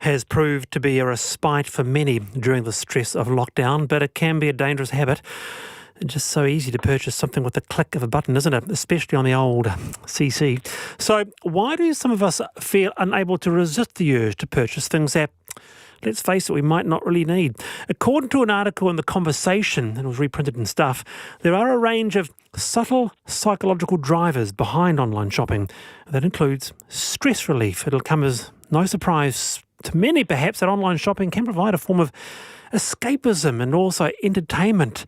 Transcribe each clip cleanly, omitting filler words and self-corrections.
has proved to be a respite for many during the stress of lockdown, but it can be a dangerous habit. It's just so easy to purchase something with the click of a button, isn't it? Especially on the old CC. So why do some of us feel unable to resist the urge to purchase things that, let's face it, we might not really need? According to an article in The Conversation, and it was reprinted in Stuff, there are a range of subtle psychological drivers behind online shopping. That includes stress relief. It'll come as no surprise to many, perhaps, that online shopping can provide a form of escapism and also entertainment.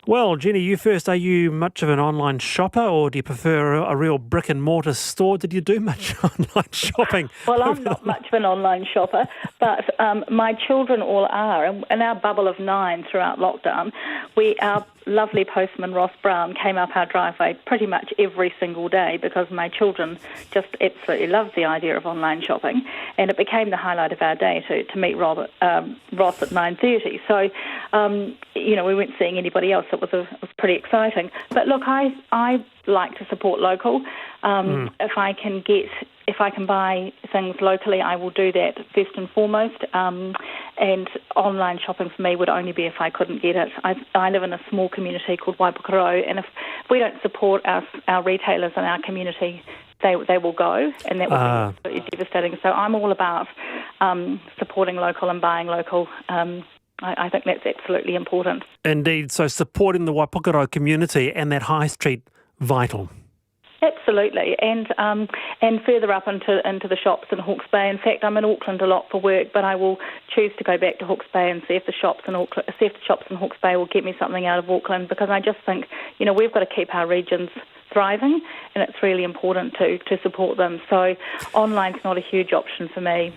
Well, Jenny, you first. Are you much of an online shopper, or do you prefer a real brick and mortar store? Did you do much online shopping? Well, I'm not much of an online shopper, but my children all are. In our bubble of 9 throughout lockdown, our lovely postman Ross Brown came up our driveway pretty much every single day because my children just absolutely loved the idea of online shopping, and it became the highlight of our day to meet Ross at 9:30. So, we weren't seeing anybody else. It was pretty exciting. But look, I like to support local. If I can buy things locally, I will do that first and foremost. And online shopping for me would only be if I couldn't get it. I live in a small community called Waipukaro, and if we don't support our retailers in our community, they will go, and that would be absolutely devastating. So I'm all about supporting local and buying local. I think that's absolutely important. Indeed. So supporting the Waipukaro community and that high street, vital. Absolutely, and further up into the shops in Hawke's Bay. In fact, I'm in Auckland a lot for work, but I will choose to go back to Hawke's Bay and see if the shops in Hawke's Bay will get me something out of Auckland, because I just think we've got to keep our regions thriving, and it's really important to support them. So online's not a huge option for me.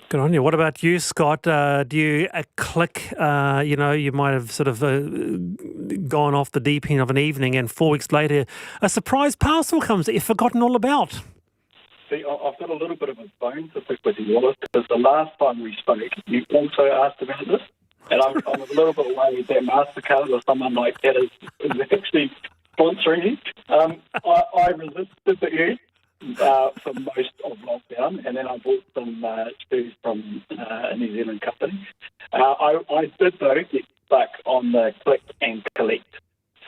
Good on you. What about you, Scott? Do you click? You might have sort of gone off the deep end of an evening, and 4 weeks later, a surprise parcel comes that you've forgotten all about. See, I've got a little bit of a bone to pick with you, Wallace, because the last time we spoke, you also asked about this, and I'm a little bit worried that MasterCard or someone like that is actually sponsoring you. I resisted the urge for most of lockdown, and then I bought some shoes from a New Zealand company. I did, though, get stuck on the click and collect.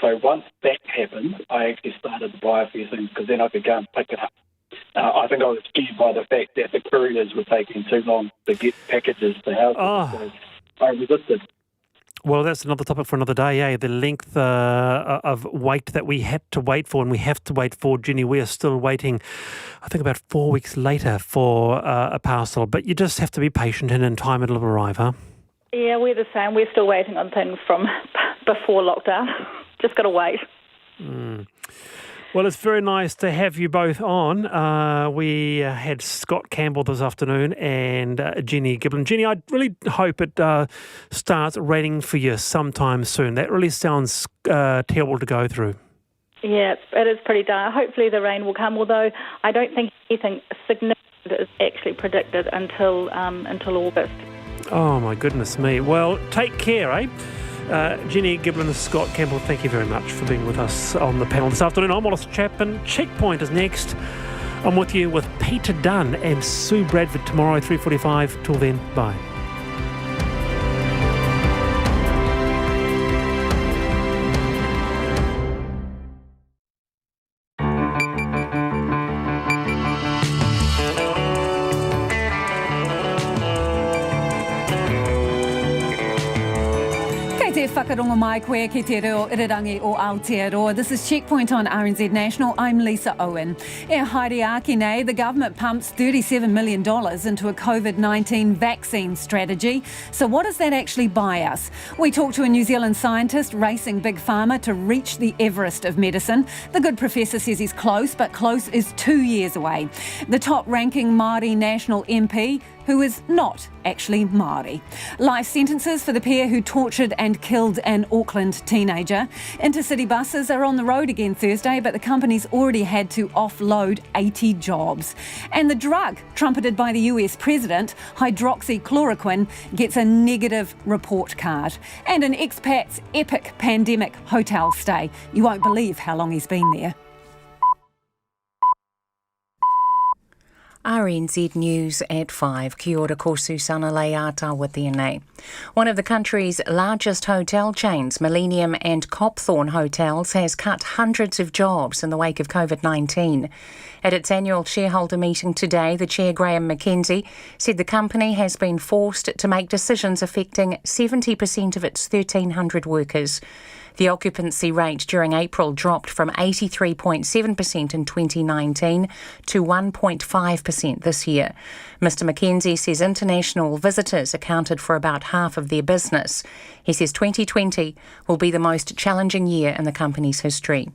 So once that happened, I actually started to buy a few things because then I could go and pick it up. I think I was scared by the fact that the couriers were taking too long to get packages to houses, so I resisted. Well, that's another topic for another day, eh? The length of wait that we had to wait for, and we have to wait for. Jenny, we are still waiting, I think about 4 weeks later for a parcel. But you just have to be patient, and in time it'll arrive, huh? Yeah, we're the same. We're still waiting on things from before lockdown. Just got to wait. Well, it's very nice to have you both on. We had Scott Campbell this afternoon and Jenny Giblin. Jenny, I really hope it starts raining for you sometime soon. That really sounds terrible to go through. Yeah, it is pretty dire. Hopefully the rain will come, although I don't think anything significant is actually predicted until August. Oh, my goodness me. Well, take care, eh? Jenny Giblin and Scott Campbell, thank you very much for being with us on the panel this afternoon. I'm Wallace Chapman. Checkpoint is next. I'm with you with Peter Dunn and Sue Bradford tomorrow, 3:45. Till then, bye. Whakarongo mai koe ki te reo irirangi o Aotearoa. This is Checkpoint on RNZ National. I'm Lisa Owen. E haere nei, the government pumps $37 million into a COVID-19 vaccine strategy. So what does that actually buy us? We talked to a New Zealand scientist racing Big Pharma to reach the Everest of medicine. The good professor says he's close, but close is 2 years away. The top-ranking Māori National MP, who is not actually Māori. Life sentences for the pair who tortured and killed an Auckland teenager. Intercity buses are on the road again Thursday, but the company's already had to offload 80 jobs. And the drug trumpeted by the US president, Hydroxychloroquine, gets a negative report card. And an expat's epic pandemic hotel stay. You won't believe how long he's been there. RNZ News at 5. Kia ora ko Susana Leata with tēnei. One of the country's largest hotel chains, Millennium and Copthorne Hotels, has cut hundreds of jobs in the wake of COVID-19. At its annual shareholder meeting today, the chair, Graham McKenzie, said the company has been forced to make decisions affecting 70% of its 1,300 workers. The occupancy rate during April dropped from 83.7% in 2019 to 1.5% this year. Mr McKenzie says international visitors accounted for about half of their business. He says 2020 will be the most challenging year in the company's history.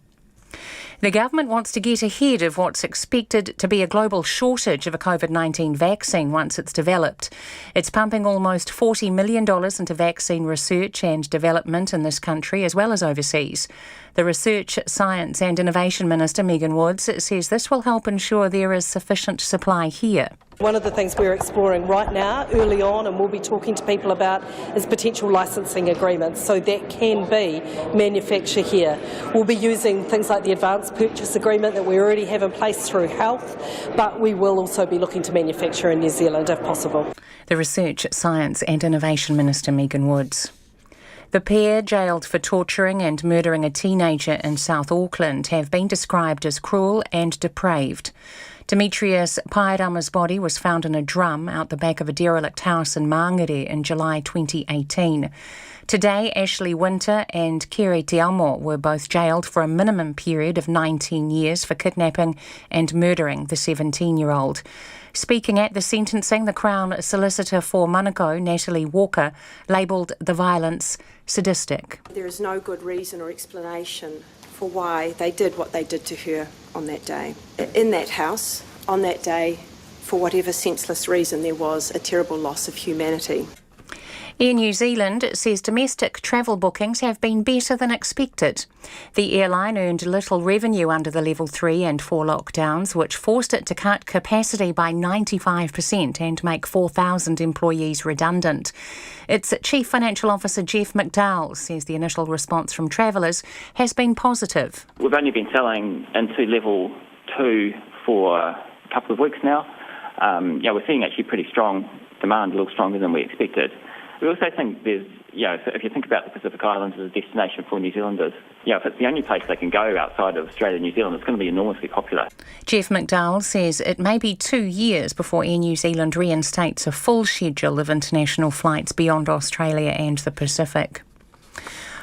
The government wants to get ahead of what's expected to be a global shortage of a COVID-19 vaccine once it's developed. It's pumping almost $40 million into vaccine research and development in this country as well as overseas. The Research, Science and Innovation Minister, Megan Woods, says this will help ensure there is sufficient supply here. One of the things we're exploring right now, early on, and we'll be talking to people about, is potential licensing agreements. So that can be manufacture here. We'll be using things like the advanced purchase agreement that we already have in place through health, but we will also be looking to manufacture in New Zealand if possible. The Research, Science and Innovation Minister, Megan Woods. The pair, jailed for torturing and murdering a teenager in South Auckland, have been described as cruel and depraved. Demetrius Pairama's body was found in a drum out the back of a derelict house in Mangere in July 2018. Today, Ashley Winter and Kere Te Amo were both jailed for a minimum period of 19 years for kidnapping and murdering the 17-year-old. Speaking at the sentencing, the Crown Solicitor for Manukau, Natalie Walker, labelled the violence sadistic. There is no good reason or explanation for why they did what they did to her on that day. In that house, on that day, for whatever senseless reason, there was a terrible loss of humanity. Air New Zealand says domestic travel bookings have been better than expected. The airline earned little revenue under the Level 3 and 4 lockdowns, which forced it to cut capacity by 95% and make 4,000 employees redundant. Its Chief Financial Officer Jeff McDowell says the initial response from travellers has been positive. We've only been selling into Level 2 for a couple of weeks now. We're seeing actually pretty strong demand, a little stronger than we expected. We also think there's, if you think about the Pacific Islands as a destination for New Zealanders, if it's the only place they can go outside of Australia and New Zealand, it's going to be enormously popular. Jeff McDowell says it may be 2 years before Air New Zealand reinstates a full schedule of international flights beyond Australia and the Pacific.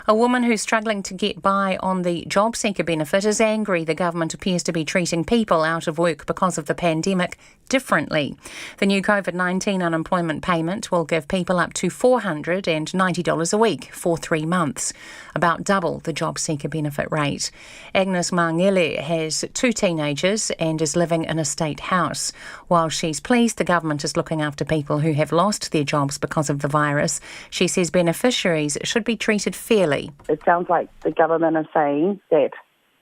A woman who's struggling to get by on the job seeker benefit is angry the government appears to be treating people out of work because of the pandemic differently. The new COVID-19 unemployment payment will give people up to $490 a week for 3 months, about double the job seeker benefit rate. Agnes Mangele has 2 teenagers and is living in a state house. While she's pleased the government is looking after people who have lost their jobs because of the virus, she says beneficiaries should be treated fairly. It sounds like the government is saying that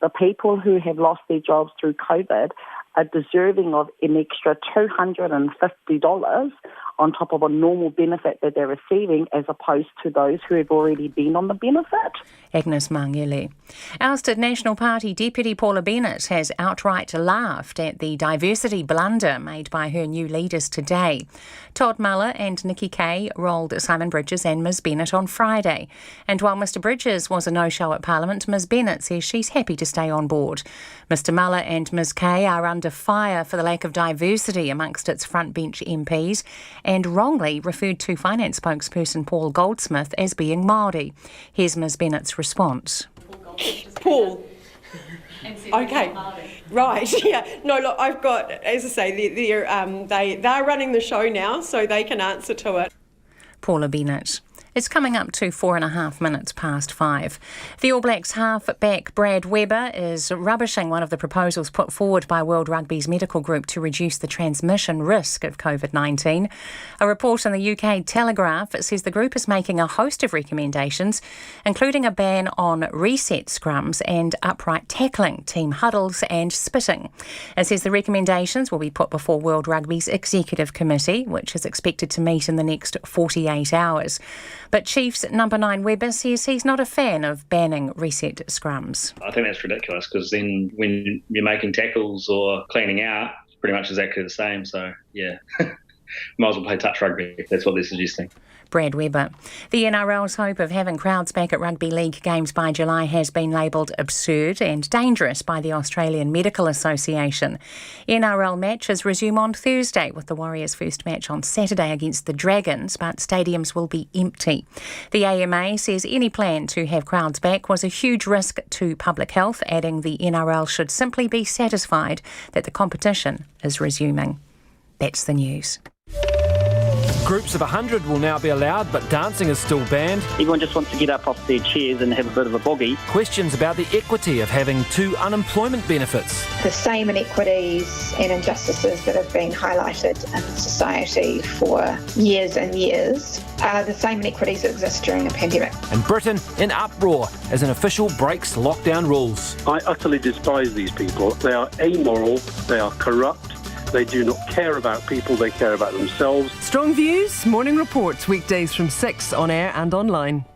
the people who have lost their jobs through COVID are deserving of an extra $250 on top of a normal benefit that they're receiving, as opposed to those who have already been on the benefit. Agnes Mangele. Ousted National Party Deputy Paula Bennett has outright laughed at the diversity blunder made by her new leaders today. Todd Muller and Nikki Kay rolled Simon Bridges and Ms Bennett on Friday. And while Mr Bridges was a no-show at Parliament, Ms Bennett says she's happy to stay on board. Mr Muller and Ms Kay are under fire for the lack of diversity amongst its frontbench MPs and wrongly referred to finance spokesperson Paul Goldsmith as being Māori. Here's Ms Bennett's response. Paul. Okay. Right. Yeah. No. Look, I've got, as I say, they're running the show now, so they can answer to it. Paula Bennett. It's coming up to 4.5 minutes past 5. The All Blacks half-back Brad Weber is rubbishing one of the proposals put forward by World Rugby's medical group to reduce the transmission risk of COVID-19. A report in the UK Telegraph says the group is making a host of recommendations, including a ban on reset scrums and upright tackling, team huddles and spitting. It says the recommendations will be put before World Rugby's Executive Committee, which is expected to meet in the next 48 hours. But Chiefs number 9 Weber says he's not a fan of banning reset scrums. I think that's ridiculous, because then when you're making tackles or cleaning out, pretty much exactly the same. So, yeah, might as well play touch rugby if that's what they're suggesting. Brad Webber. The NRL's hope of having crowds back at rugby league games by July has been labelled absurd and dangerous by the Australian Medical Association. NRL matches resume on Thursday, with the Warriors' first match on Saturday against the Dragons, but stadiums will be empty. The AMA says any plan to have crowds back was a huge risk to public health, adding the NRL should simply be satisfied that the competition is resuming. That's the news. Groups of 100 will now be allowed, but dancing is still banned. Everyone just wants to get up off their chairs and have a bit of a boogie. Questions about the equity of having 2 unemployment benefits. The same inequities and injustices that have been highlighted in society for years and years are the same inequities that exist during a pandemic. And Britain in uproar as an official breaks lockdown rules. I utterly despise these people. They are amoral, they are corrupt. They do not care about people, they care about themselves. Strong Views, morning reports, weekdays from 6 on air and online.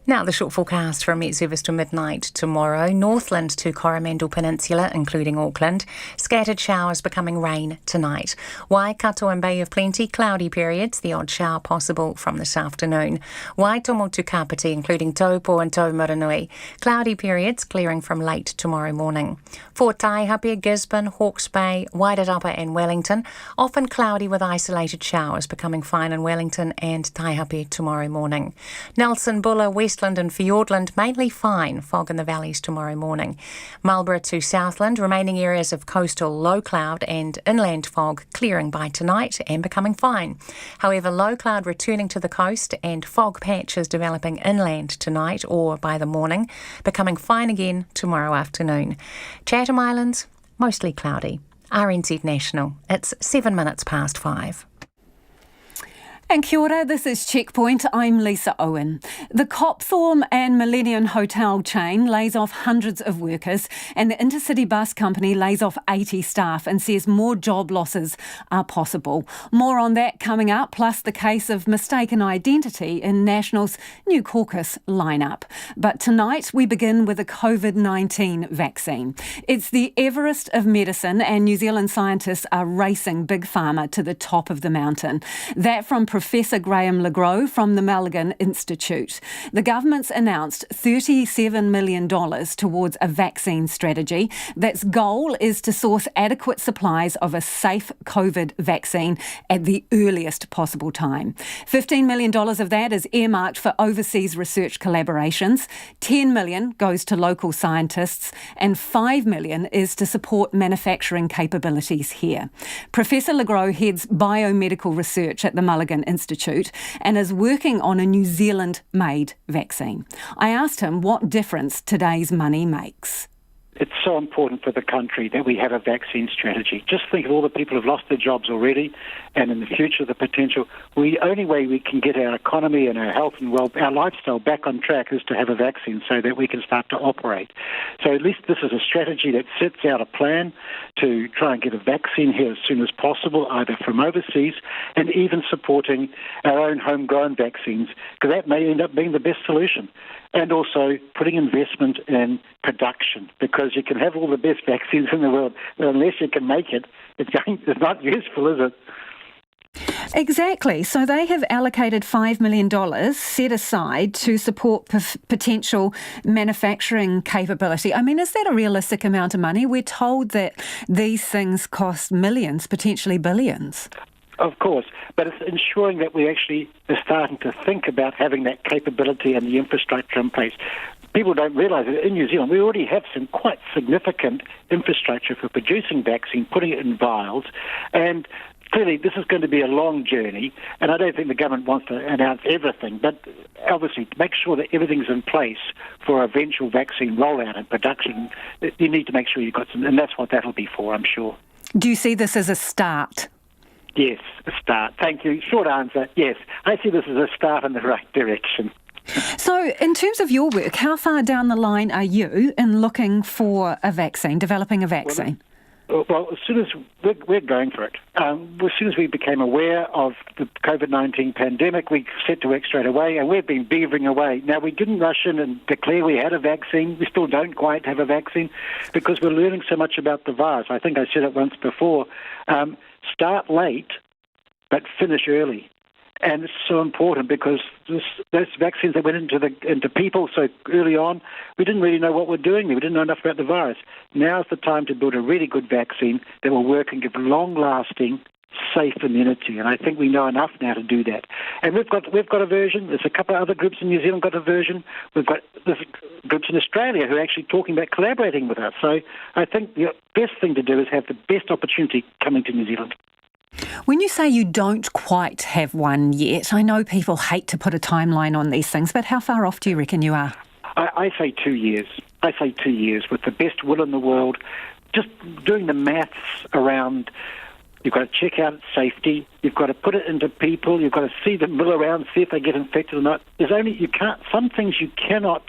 Now the short forecast from Met Service to midnight tomorrow. Northland to Coromandel Peninsula, including Auckland. Scattered showers becoming rain tonight. Waikato and Bay of Plenty, cloudy periods. The odd shower possible from this afternoon. Waitomo to Kapiti, including Taupo and Taumaranui. Cloudy periods clearing from late tomorrow morning. For Taihape, Gisborne, Hawke's Bay, Wairarapa and Wellington. Often cloudy with isolated showers, becoming fine in Wellington and Taihape tomorrow morning. Nelson, Buller, Westland and Fiordland, mainly fine. Fog in the valleys tomorrow morning. Marlborough to Southland, remaining areas of coastal low cloud and inland fog clearing by tonight and becoming fine. However, low cloud returning to the coast and fog patches developing inland tonight or by the morning, becoming fine again tomorrow afternoon. Chatham Islands, mostly cloudy. RNZ National, it's 7 minutes past 5. And kia ora, this is Checkpoint. I'm Lisa Owen. The Copthorne and Millennium Hotel chain lays off hundreds of workers, and the Intercity Bus Company lays off 80 staff and says more job losses are possible. More on that coming up, plus the case of mistaken identity in National's new caucus lineup. But tonight we begin with a COVID-19 vaccine. It's the Everest of medicine, and New Zealand scientists are racing Big Pharma to the top of the mountain. That from Professor Graham Legros from the Mulligan Institute. The government's announced $37 million towards a vaccine strategy. That's goal is to source adequate supplies of a safe COVID vaccine at the earliest possible time. $15 million of that is earmarked for overseas research collaborations. $10 million goes to local scientists, and $5 million is to support manufacturing capabilities here. Professor Legros heads biomedical research at the Mulligan Institute and is working on a New Zealand-made vaccine. I asked him what difference today's money makes. It's so important for the country that we have a vaccine strategy. Just think of all the people who've lost their jobs already, and in the future, the potential. The only way we can get our economy and our health and our lifestyle back on track is to have a vaccine so that we can start to operate. So at least this is a strategy that sets out a plan to try and get a vaccine here as soon as possible, either from overseas and even supporting our own homegrown vaccines, because that may end up being the best solution. And also putting investment in production, because you can have all the best vaccines in the world, but unless you can make it, it's not useful, is it? Exactly. So they have allocated $5 million set aside to support potential manufacturing capability. I mean, is that a realistic amount of money? We're told that these things cost millions, potentially billions. Of course, but it's ensuring that we actually are starting to think about having that capability and the infrastructure in place. People don't realise that in New Zealand we already have some quite significant infrastructure for producing vaccine, putting it in vials, and clearly this is going to be a long journey, and I don't think the government wants to announce everything, but obviously to make sure that everything's in place for eventual vaccine rollout and production, you need to make sure you've got some, and that's what that'll be for, I'm sure. Do you see this as a start? Yes, a start. Thank you. Short answer, yes. I see this as a start in the right direction. So in terms of your work, how far down the line are you in looking for a vaccine, developing a vaccine? Well, as soon as we're going for it, as soon as we became aware of the COVID-19 pandemic, we set to work straight away, and we've been beavering away. Now, we didn't rush in and declare we had a vaccine. We still don't quite have a vaccine because we're learning so much about the virus. I think I said it once before. Start late, but finish early. And it's so important because those vaccines that went into people so early on, we didn't really know what we're doing there. We didn't know enough about the virus. Now's the time to build a really good vaccine that will work and give long-lasting, safe immunity. And I think we know enough now to do that. And we've got a version. There's a couple of other groups in New Zealand got a version. There's groups in Australia who are actually talking about collaborating with us. So I think the best thing to do is have the best opportunity coming to New Zealand. When you say you don't quite have one yet, I know people hate to put a timeline on these things, but how far off do you reckon you are? I say 2 years. I say 2 years with the best will in the world. Just doing the maths around, you've got to check out its safety, you've got to put it into people, you've got to see them mill around, see if they get infected or not. Some things you cannot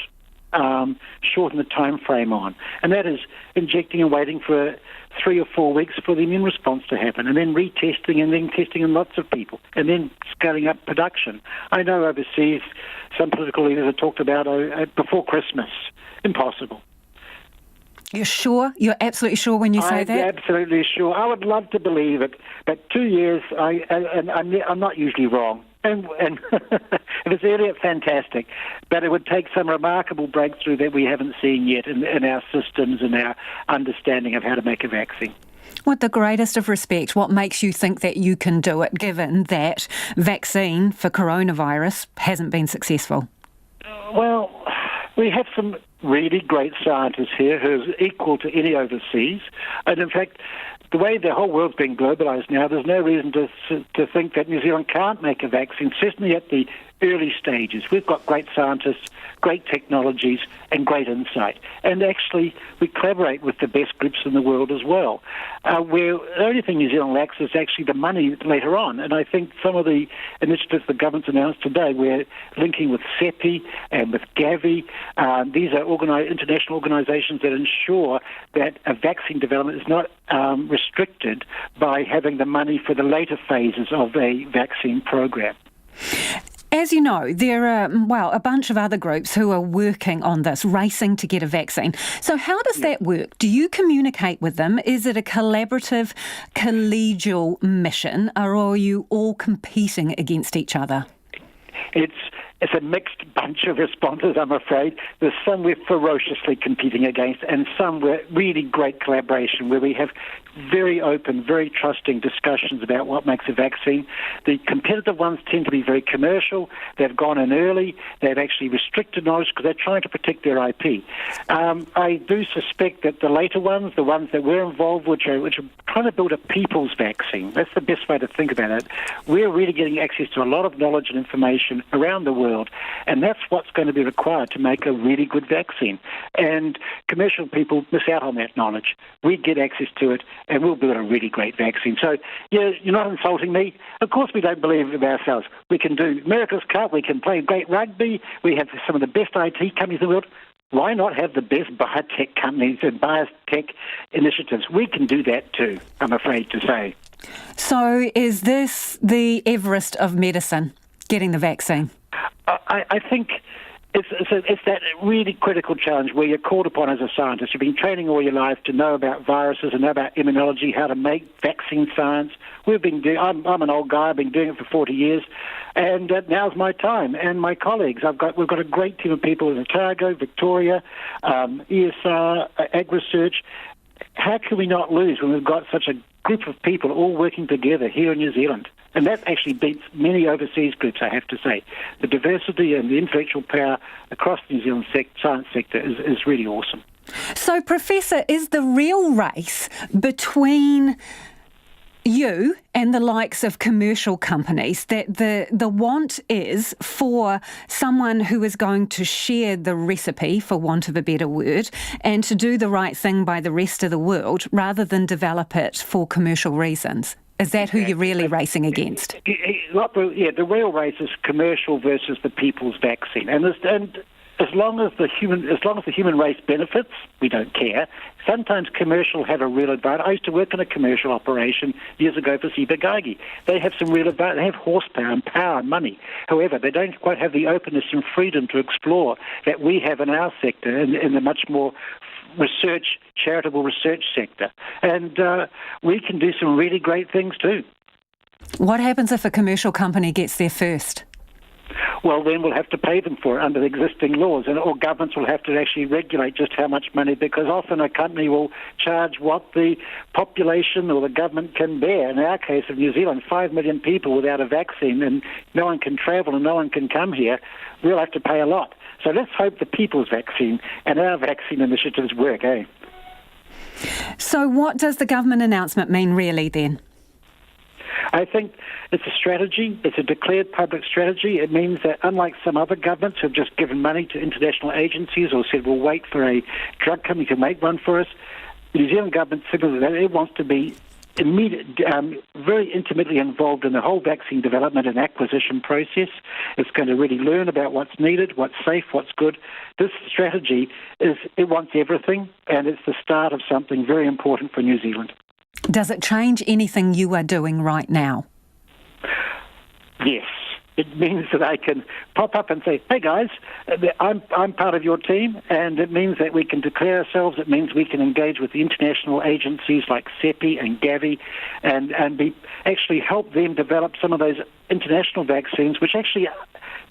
shorten the time frame on, and that is injecting and waiting for 3 or 4 weeks for the immune response to happen, and then retesting and then testing in lots of people, and then scaling up production. I know overseas some political leaders have talked about before Christmas. Impossible. You're sure? You're absolutely sure when you say that? I'm absolutely sure. I would love to believe it, but 2 years, I'm not usually wrong. And if it's earlier, fantastic. But it would take some remarkable breakthrough that we haven't seen yet in our systems and our understanding of how to make a vaccine. With the greatest of respect, what makes you think that you can do it, given that vaccine for coronavirus hasn't been successful? Well, we have some really great scientists here who are equal to any overseas. And in fact, the way the whole world's being globalised now, there's no reason to think that New Zealand can't make a vaccine, certainly at the early stages. We've got great scientists, great technologies, and great insight. And actually, we collaborate with the best groups in the world as well. The only thing New Zealand lacks is actually the money later on. And I think some of the initiatives the government's announced today, we're linking with CEPI and with Gavi. These are international organisations that ensure that a vaccine development is not restricted by having the money for the later phases of a vaccine program. As you know, there are, a bunch of other groups who are working on this, racing to get a vaccine. So how does that work? Do you communicate with them? Is it a collaborative, collegial mission, or are you all competing against each other? It's a mixed bunch of responses, I'm afraid. There's some we're ferociously competing against, and some we're really great collaboration, where we have very open, very trusting discussions about what makes a vaccine. The competitive ones tend to be very commercial. They've gone in early. They've actually restricted knowledge because they're trying to protect their IP. I do suspect that the later ones, the ones that we're involved with, which are trying to build a people's vaccine, that's the best way to think about it. We're really getting access to a lot of knowledge and information around the world, and that's what's going to be required to make a really good vaccine. And commercial people miss out on that knowledge. We get access to it, and we'll build a really great vaccine. So, you're not insulting me. Of course we don't believe in ourselves. We can do America's Cup, we can play great rugby, we have some of the best IT companies in the world. Why not have the best biotech companies and biotech initiatives? We can do that too, I'm afraid to say. So is this the Everest of medicine, getting the vaccine? I think it's that really critical challenge where you're called upon as a scientist. You've been training all your life to know about viruses and know about immunology, how to make vaccine science. I'm an old guy. I've been doing it for 40 years, and now's my time. And my colleagues, we've got a great team of people in Otago, Victoria, ESR, Ag Research. How can we not lose when we've got such a group of people all working together here in New Zealand? And that actually beats many overseas groups, I have to say. The diversity and the intellectual power across the New Zealand science sector is really awesome. So, Professor, is the real race between you and the likes of commercial companies that the want is for someone who is going to share the recipe, for want of a better word, and to do the right thing by the rest of the world rather than develop it for commercial reasons? Is that who you're really racing against? Yeah, the real race is commercial versus the people's vaccine. And as long as the human race benefits, we don't care. Sometimes commercial have a real advantage. I used to work in a commercial operation years ago for Sibagagi. They have some real advantage. They have horsepower and power and money. However, they don't quite have the openness and freedom to explore that we have in our sector, in the much more charitable research sector. And we can do some really great things too. What happens if a commercial company gets there first? Well, then we'll have to pay them for it under the existing laws, or governments will have to actually regulate just how much money, because often a company will charge what the population or the government can bear. In our case of New Zealand, 5 million people without a vaccine, and no one can travel and no one can come here, we'll have to pay a lot. So let's hope the people's vaccine and our vaccine initiatives work, eh? So what does the government announcement mean really then? I think it's a strategy. It's a declared public strategy. It means that unlike some other governments who have just given money to international agencies or said we'll wait for a drug company to make one for us, the New Zealand government signals that it wants to be very intimately involved in the whole vaccine development and acquisition process. It's going to really learn about what's needed, what's safe, what's good. This strategy it wants everything, and it's the start of something very important for New Zealand. Does it change anything you are doing right now? Yes. It means that I can pop up and say, hey guys, I'm part of your team, and it means that we can declare ourselves. It means we can engage with the international agencies like CEPI and Gavi and actually help them develop some of those international vaccines which actually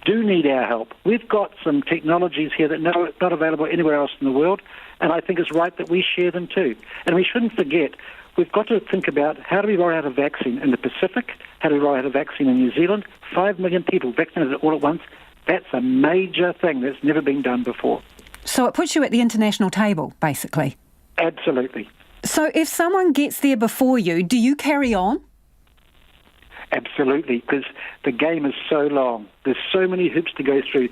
do need our help. We've got some technologies here that are not available anywhere else in the world, and I think it's right that we share them too. And we shouldn't forget, we've got to think about how do we roll out a vaccine in the Pacific, how do we roll out a vaccine in New Zealand, 5 million people vaccinated all at once. That's a major thing that's never been done before. So it puts you at the international table, basically? Absolutely. So if someone gets there before you, do you carry on? Absolutely, because the game is so long. There's so many hoops to go through.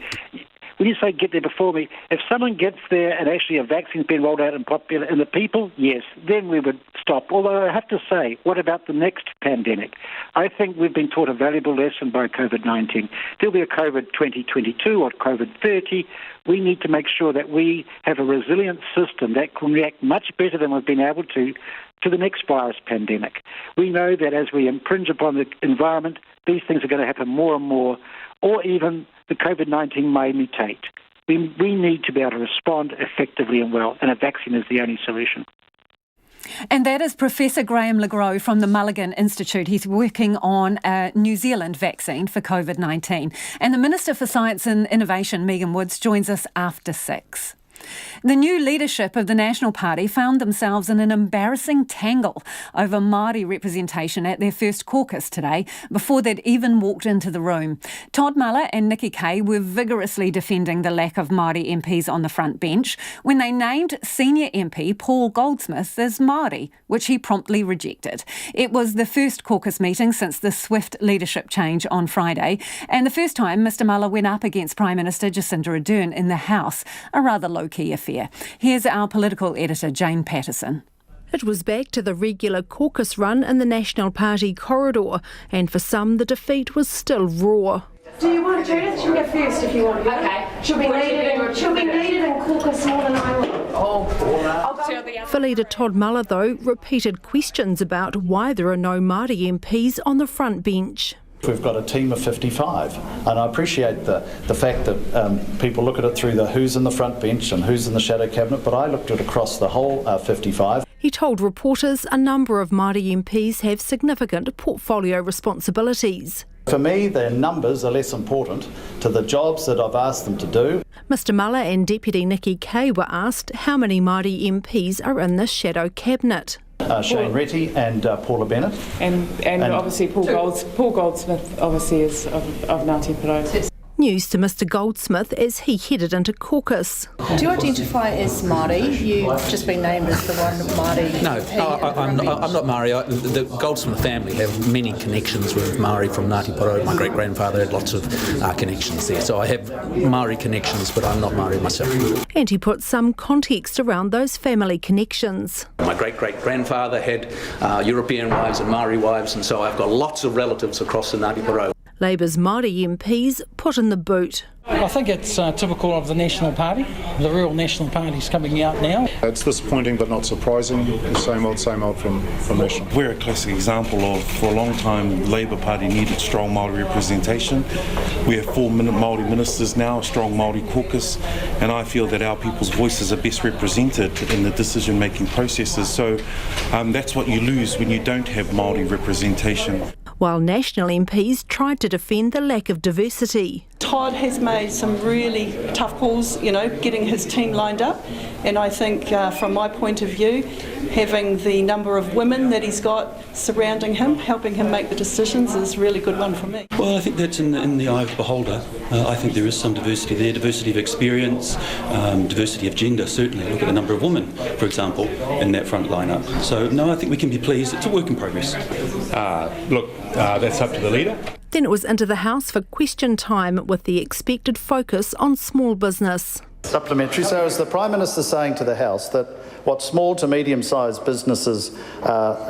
When you say get there before me, if someone gets there and actually a vaccine's been rolled out and popular in the people, yes, then we would stop. Although I have to say, what about the next pandemic? I think we've been taught a valuable lesson by COVID-19. There'll be a COVID 2022 or COVID 30. We need to make sure that we have a resilient system that can react much better than we've been able to the next virus pandemic. We know that as we impinge upon the environment, these things are going to happen more and more, or even the COVID-19 may mutate. We need to be able to respond effectively and well, and a vaccine is the only solution. And that is Professor Graham LeGros from the Mulligan Institute. He's working on a New Zealand vaccine for COVID-19. And the Minister for Science and Innovation, Megan Woods, joins us after 6. The new leadership of the National Party found themselves in an embarrassing tangle over Māori representation at their first caucus today, before they'd even walked into the room. Todd Muller and Nikki Kaye were vigorously defending the lack of Māori MPs on the front bench when they named senior MP Paul Goldsmith as Māori, which he promptly rejected. It was the first caucus meeting since the swift leadership change on Friday, and the first time Mr Muller went up against Prime Minister Jacinda Ardern in the House, a rather low-key affair. Here's our political editor, Jane Patterson. It was back to the regular caucus run in the National Party corridor, and for some the defeat was still raw. Do you want Judith? She'll go first if you want. Okay. She'll be needed in caucus more than I will. For leader Todd Muller, though, repeated questions about why there are no Māori MPs on the front bench. We've got a team of 55, and I appreciate the fact that people look at it through the who's in the front bench and who's in the shadow cabinet, but I looked at it across the whole 55. He told reporters a number of Māori MPs have significant portfolio responsibilities. For me, their numbers are less important to the jobs that I've asked them to do. Mr Muller and Deputy Nikki Kaye were asked how many Māori MPs are in the shadow cabinet. Shane Retty and Paula Bennett. And obviously Paul Goldsmith obviously is of Ngāti Porou. News to Mr Goldsmith as he headed into caucus. Do you identify as Māori? You've just been named as the one Māori. No, I'm not Māori. The Goldsmith family have many connections with Māori from Ngāti Porou. My great-grandfather had lots of connections there. So I have Māori connections, but I'm not Māori myself. And he put some context around those family connections. My great-great-grandfather had European wives and Māori wives, and so I've got lots of relatives across the Ngāti Porou. Labour's Māori MPs put in the boot. I think it's typical of the National Party. The real National Party's coming out now. It's disappointing but not surprising. The same old from National. We're a classic example of, for a long time, the Labour Party needed strong Māori representation. We have 4 Māori ministers now, a strong Māori caucus, and I feel that our people's voices are best represented in the decision-making processes. So that's what you lose when you don't have Māori representation. While National MPs tried to defend the lack of diversity. Todd has made some really tough calls, getting his team lined up. And I think from my point of view, having the number of women that he's got surrounding him, helping him make the decisions is a really good one for me. Well, I think that's in the eye of the beholder. I think there is some diversity there, diversity of experience, diversity of gender, certainly. Look at the number of women, for example, in that front lineup. So, no, I think we can be pleased. It's a work in progress. That's up to the leader. Then it was into the House for question time with the expected focus on small business. Supplementary. So is the Prime Minister saying to the House that what small to medium-sized businesses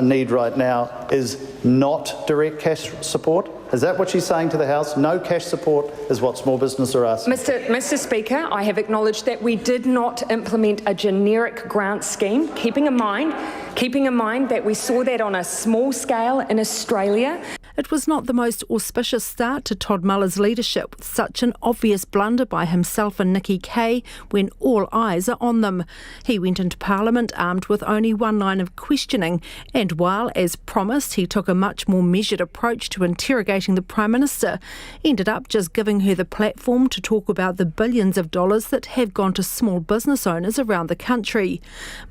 need right now is not direct cash support? Is that what she's saying to the House? No cash support is what small business are asking? Mr Speaker, I have acknowledged that we did not implement a generic grant scheme, keeping in mind that we saw that on a small scale in Australia. It was not the most auspicious start to Todd Muller's leadership, with such an obvious blunder by himself and Nikki Kaye when all eyes are on them. He went into Parliament armed with only one line of questioning, and while, as promised, he took a much more measured approach to interrogating the Prime Minister, ended up just giving her the platform to talk about the billions of dollars that have gone to small business owners around the country.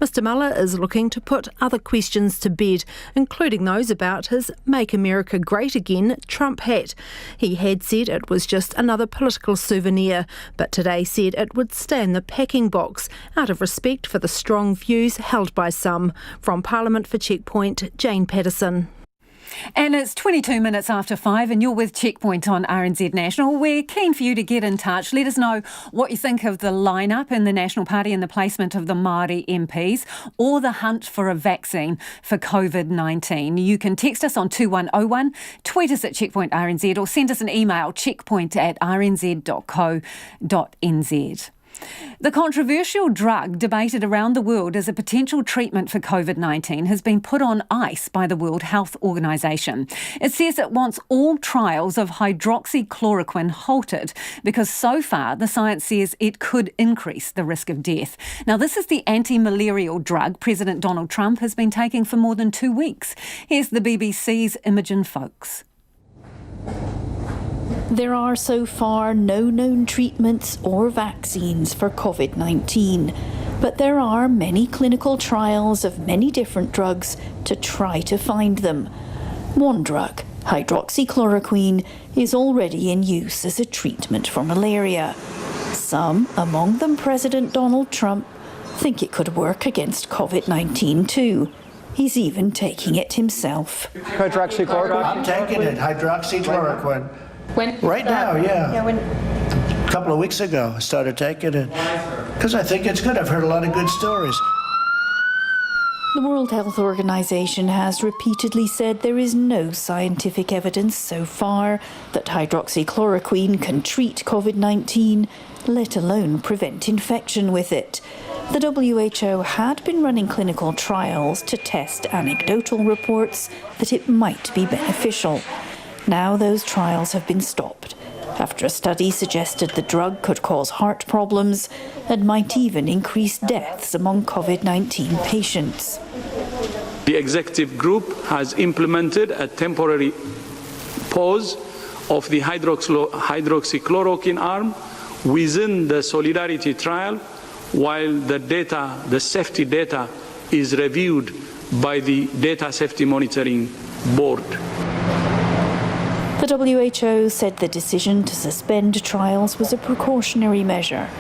Mr Muller is looking to put other questions to bed, including those about his Make America Great Again Trump hat. He had said it was just another political souvenir, but today said it would stay in the packing box out of respect for the strong views held by some. From Parliament for Checkpoint, Jane Patterson. And it's 22 minutes after 5 and you're with Checkpoint on RNZ National. We're keen for you to get in touch. Let us know what you think of the lineup in the National Party and the placement of the Māori MPs or the hunt for a vaccine for COVID-19. You can text us on 2101, tweet us at Checkpoint RNZ or send us an email, checkpoint@rnz.co.nz. The controversial drug debated around the world as a potential treatment for COVID-19 has been put on ice by the World Health Organization. It says it wants all trials of hydroxychloroquine halted because so far the science says it could increase the risk of death. Now, this is the anti-malarial drug President Donald Trump has been taking for more than 2 weeks. Here's the BBC's Imogen Folks. There are so far no known treatments or vaccines for COVID-19, but there are many clinical trials of many different drugs to try to find them. One drug, hydroxychloroquine, is already in use as a treatment for malaria. Some, among them President Donald Trump, think it could work against COVID-19 too. He's even taking it himself. Hydroxychloroquine? I'm taking it, hydroxychloroquine. When? Right now, yeah. A couple of weeks ago, I started taking it because I think it's good. I've heard a lot of good stories. The World Health Organization has repeatedly said there is no scientific evidence so far that hydroxychloroquine can treat COVID-19, let alone prevent infection with it. The WHO had been running clinical trials to test anecdotal reports that it might be beneficial. Now those trials have been stopped after a study suggested the drug could cause heart problems and might even increase deaths among COVID-19 patients. The executive group has implemented a temporary pause of the hydroxychloroquine arm within the Solidarity trial while the safety data is reviewed by the Data Safety Monitoring Board. The WHO said the decision to suspend trials was a precautionary measure.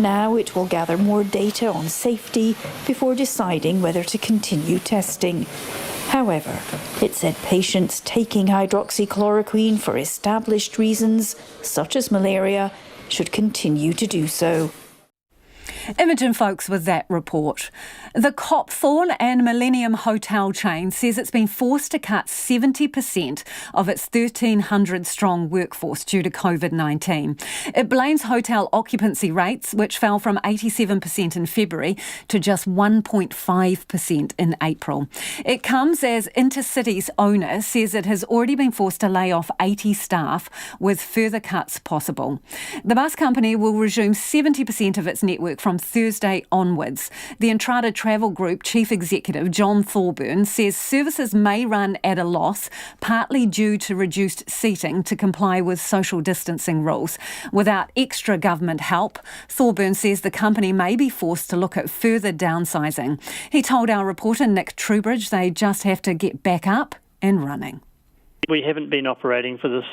Now it will gather more data on safety before deciding whether to continue testing. However, it said patients taking hydroxychloroquine for established reasons, such as malaria, should continue to do so. Imogen Folks with that report. The Copthorne and Millennium hotel chain says it's been forced to cut 70% of its 1,300-strong workforce due to COVID-19. It blames hotel occupancy rates, which fell from 87% in February to just 1.5% in April. It comes as Intercity's owner says it has already been forced to lay off 80 staff, with further cuts possible. The bus company will resume 70% of its network from Thursday onwards. The Entrada Travel Group Chief Executive John Thorburn says services may run at a loss, partly due to reduced seating to comply with social distancing rules. Without extra government help, Thorburn says the company may be forced to look at further downsizing. He told our reporter Nick Trubridge they just have to get back up and running. We haven't been operating for this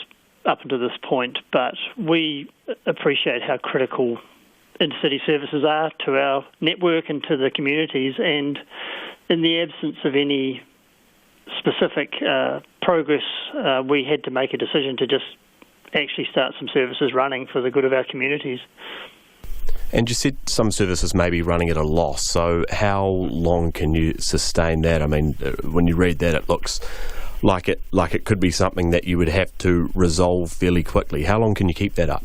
up until this point, but we appreciate how critical intercity services are to our network and to the communities, and in the absence of any specific progress, we had to make a decision to just actually start some services running for the good of our communities. And you said some services may be running at a loss, so how long can you sustain that? I mean, when you read that, it looks like it could be something that you would have to resolve fairly quickly. How long can you keep that up?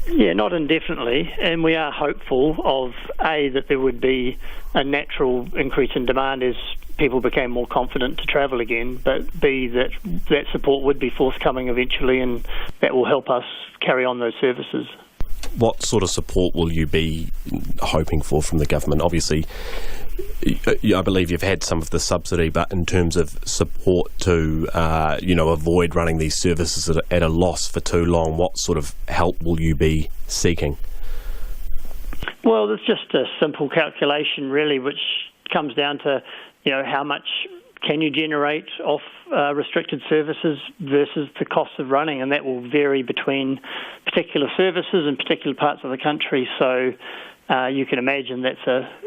Yeah, not indefinitely, and we are hopeful of A, that there would be a natural increase in demand as people became more confident to travel again, but B, that support would be forthcoming eventually, and that will help us carry on those services. What sort of support will you be hoping for from the government? Obviously, I believe you've had some of the subsidy, but in terms of support to, avoid running these services at a loss for too long, what sort of help will you be seeking? Well, it's just a simple calculation, really, which comes down to, how much can you generate off restricted services versus the cost of running, and that will vary between particular services in particular parts of the country. So you can imagine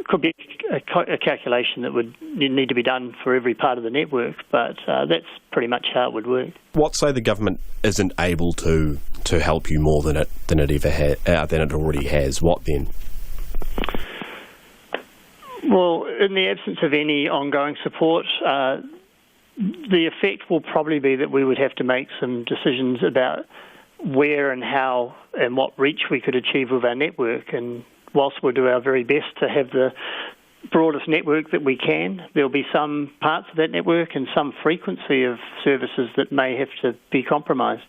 could be a calculation that would need to be done for every part of the network, but that's pretty much how it would work. What say the government isn't able to help you more than it already has? What then? Well, in the absence of any ongoing support, the effect will probably be that we would have to make some decisions about where and how and what reach we could achieve with our network. And whilst we'll do our very best to have the broadest network that we can, there'll be some parts of that network and some frequency of services that may have to be compromised.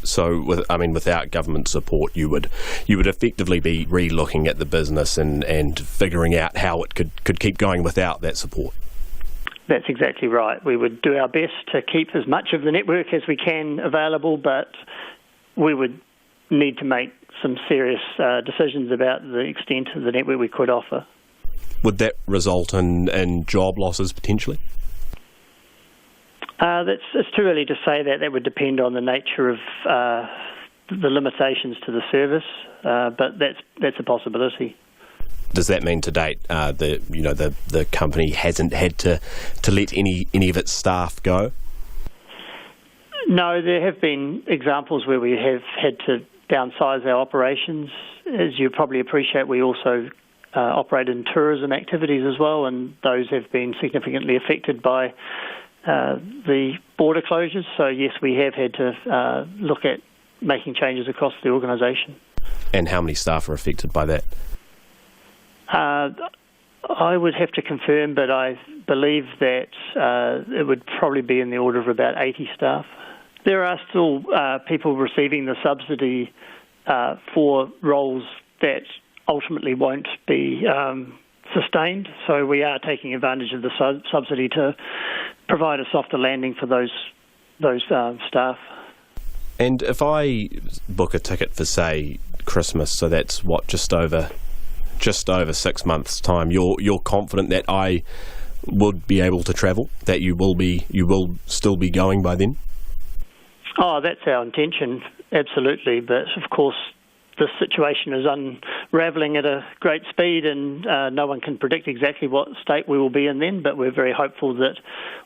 So, without government support, you would effectively be re-looking at the business and figuring out how it could keep going without that support. That's exactly right. We would do our best to keep as much of the network as we can available, but we would need to make some serious decisions about the extent of the network we could offer. Would that result in job losses potentially? It's too early to say that. That would depend on the nature of the limitations to the service, but that's a possibility. Does that mean to date the company hasn't had to let any of its staff go? No, there have been examples where we have had to downsize our operations. As you probably appreciate, we also operate in tourism activities as well, and those have been significantly affected by the border closures. So yes, we have had to look at making changes across the organisation. And how many staff are affected by that? I would have to confirm, but I believe that it would probably be in the order of about 80 staff. There are still people receiving the subsidy for roles that ultimately won't be sustained, so we are taking advantage of the subsidy to provide a softer landing for those staff. And if I book a ticket for, say, Christmas, so that's what, just over 6 months' time, you're confident that I would be able to travel, that you will still be going by then? Oh, that's our intention, absolutely. But of course, this situation is unravelling at a great speed, and no one can predict exactly what state we will be in then. But we're very hopeful that,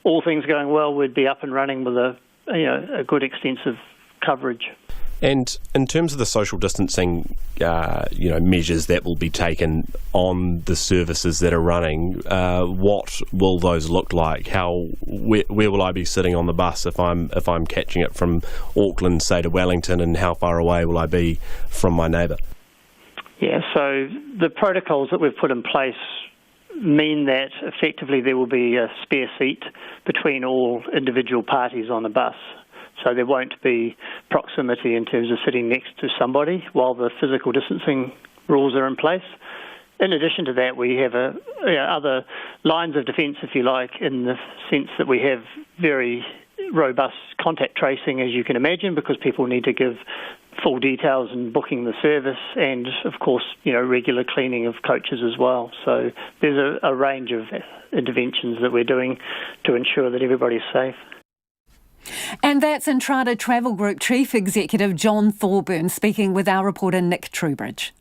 all things going well, we'd be up and running with a good extensive coverage. And in terms of the social distancing, measures that will be taken on the services that are running, what will those look like? Where will I be sitting on the bus if I'm catching it from Auckland, say, to Wellington, and how far away will I be from my neighbour? Yeah, so the protocols that we've put in place mean that effectively there will be a spare seat between all individual parties on the bus. So there won't be proximity in terms of sitting next to somebody while the physical distancing rules are in place. In addition to that, we have other lines of defence, if you like, in the sense that we have very robust contact tracing, as you can imagine, because people need to give full details in booking the service, and of course, regular cleaning of coaches as well. So there's a range of interventions that we're doing to ensure that everybody's safe. And that's Entrada Travel Group Chief Executive John Thorburn speaking with our reporter Nick Trubridge.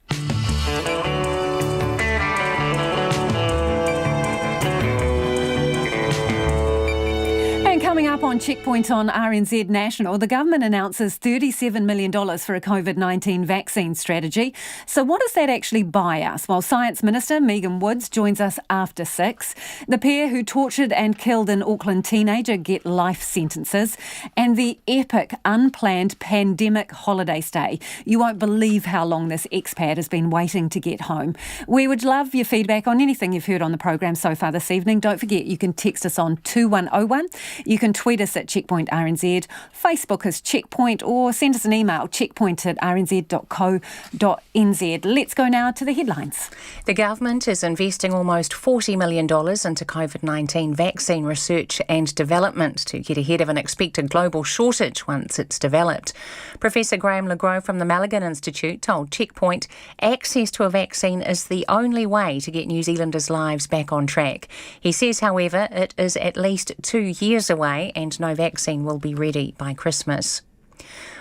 Coming up on Checkpoint on RNZ National, the government announces $37 million for a COVID-19 vaccine strategy. So what does that actually buy us? Well, Science Minister Megan Woods joins us after 6. The pair who tortured and killed an Auckland teenager get life sentences. And the epic unplanned pandemic holiday stay. You won't believe how long this expat has been waiting to get home. We would love your feedback on anything you've heard on the program so far this evening. Don't forget, you can text us on 2101. You can tweet us at Checkpoint RNZ, Facebook us Checkpoint, or send us an email, checkpoint@rnz.co.nz. Let's go now to the headlines. The government is investing almost $40 million into COVID-19 vaccine research and development to get ahead of an expected global shortage once it's developed. Professor Graham LeGros from the Mulligan Institute told Checkpoint access to a vaccine is the only way to get New Zealanders' lives back on track. He says, however, it is at least 2 years away and no vaccine will be ready by Christmas.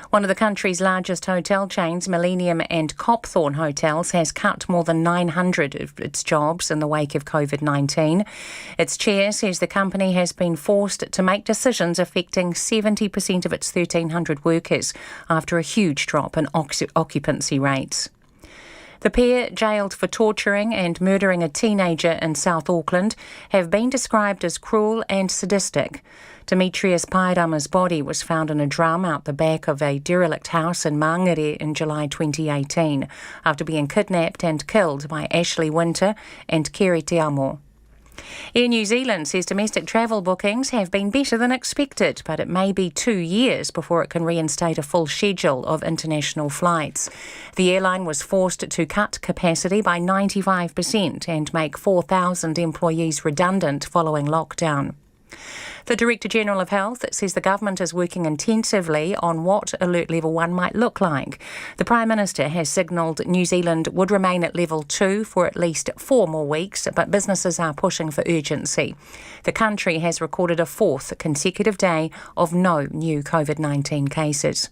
One of the country's largest hotel chains, Millennium and Copthorne Hotels, has cut more than 900 of its jobs in the wake of COVID-19. Its chair says the company has been forced to make decisions affecting 70% of its 1,300 workers after a huge drop in occupancy rates. The pair, jailed for torturing and murdering a teenager in South Auckland, have been described as cruel and sadistic. Demetrius Pairama's body was found in a drum out the back of a derelict house in Mangere in July 2018 after being kidnapped and killed by Ashley Winter and Kerry Te Amo. Air New Zealand says domestic travel bookings have been better than expected, but it may be 2 years before it can reinstate a full schedule of international flights. The airline was forced to cut capacity by 95% and make 4,000 employees redundant following lockdown. The Director-General of Health says the government is working intensively on what Alert Level 1 might look like. The Prime Minister has signalled New Zealand would remain at Level 2 for at least 4 more weeks, but businesses are pushing for urgency. The country has recorded a 4th consecutive day of no new COVID-19 cases.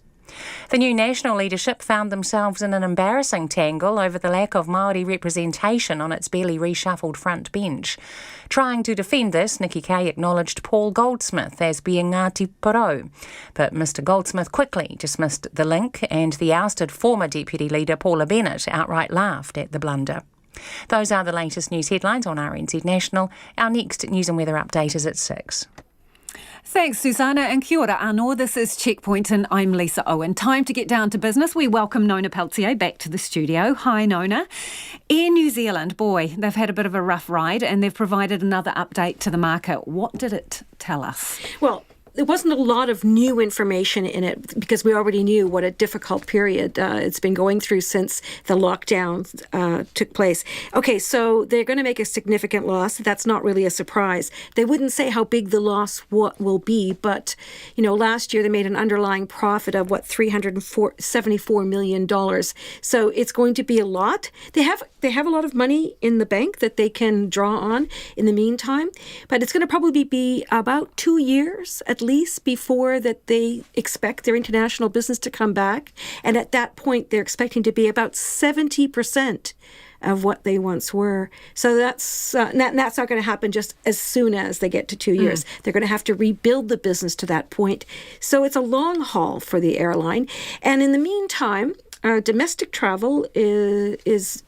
The new national leadership found themselves in an embarrassing tangle over the lack of Māori representation on its barely reshuffled front bench. Trying to defend this, Nikki Kay acknowledged Paul Goldsmith as being Ngāti Porou. But Mr Goldsmith quickly dismissed the link, and the ousted former Deputy Leader Paula Bennett outright laughed at the blunder. Those are the latest news headlines on RNZ National. Our next news and weather update is at 6. Thanks, Susanna, and kia ora anō. This is Checkpoint and I'm Lisa Owen. Time to get down to business. We welcome Nona Peltier back to the studio. Hi, Nona. Air New Zealand, boy, they've had a bit of a rough ride and they've provided another update to the market. What did it tell us? Well, there wasn't a lot of new information in it because we already knew what a difficult period it's been going through since the lockdown took place. Okay, so they're going to make a significant loss. That's not really a surprise. They wouldn't say how big the loss will be, but last year they made an underlying profit of $374 million. So it's going to be a lot. They have a lot of money in the bank that they can draw on in the meantime, but it's going to probably be about 2 years at least before that they expect their international business to come back. And at that point, they're expecting to be about 70% of what they once were. So that's not going to happen just as soon as they get to 2 years. They're going to have to rebuild the business to that point. So it's a long haul for the airline. And in the meantime, domestic travel is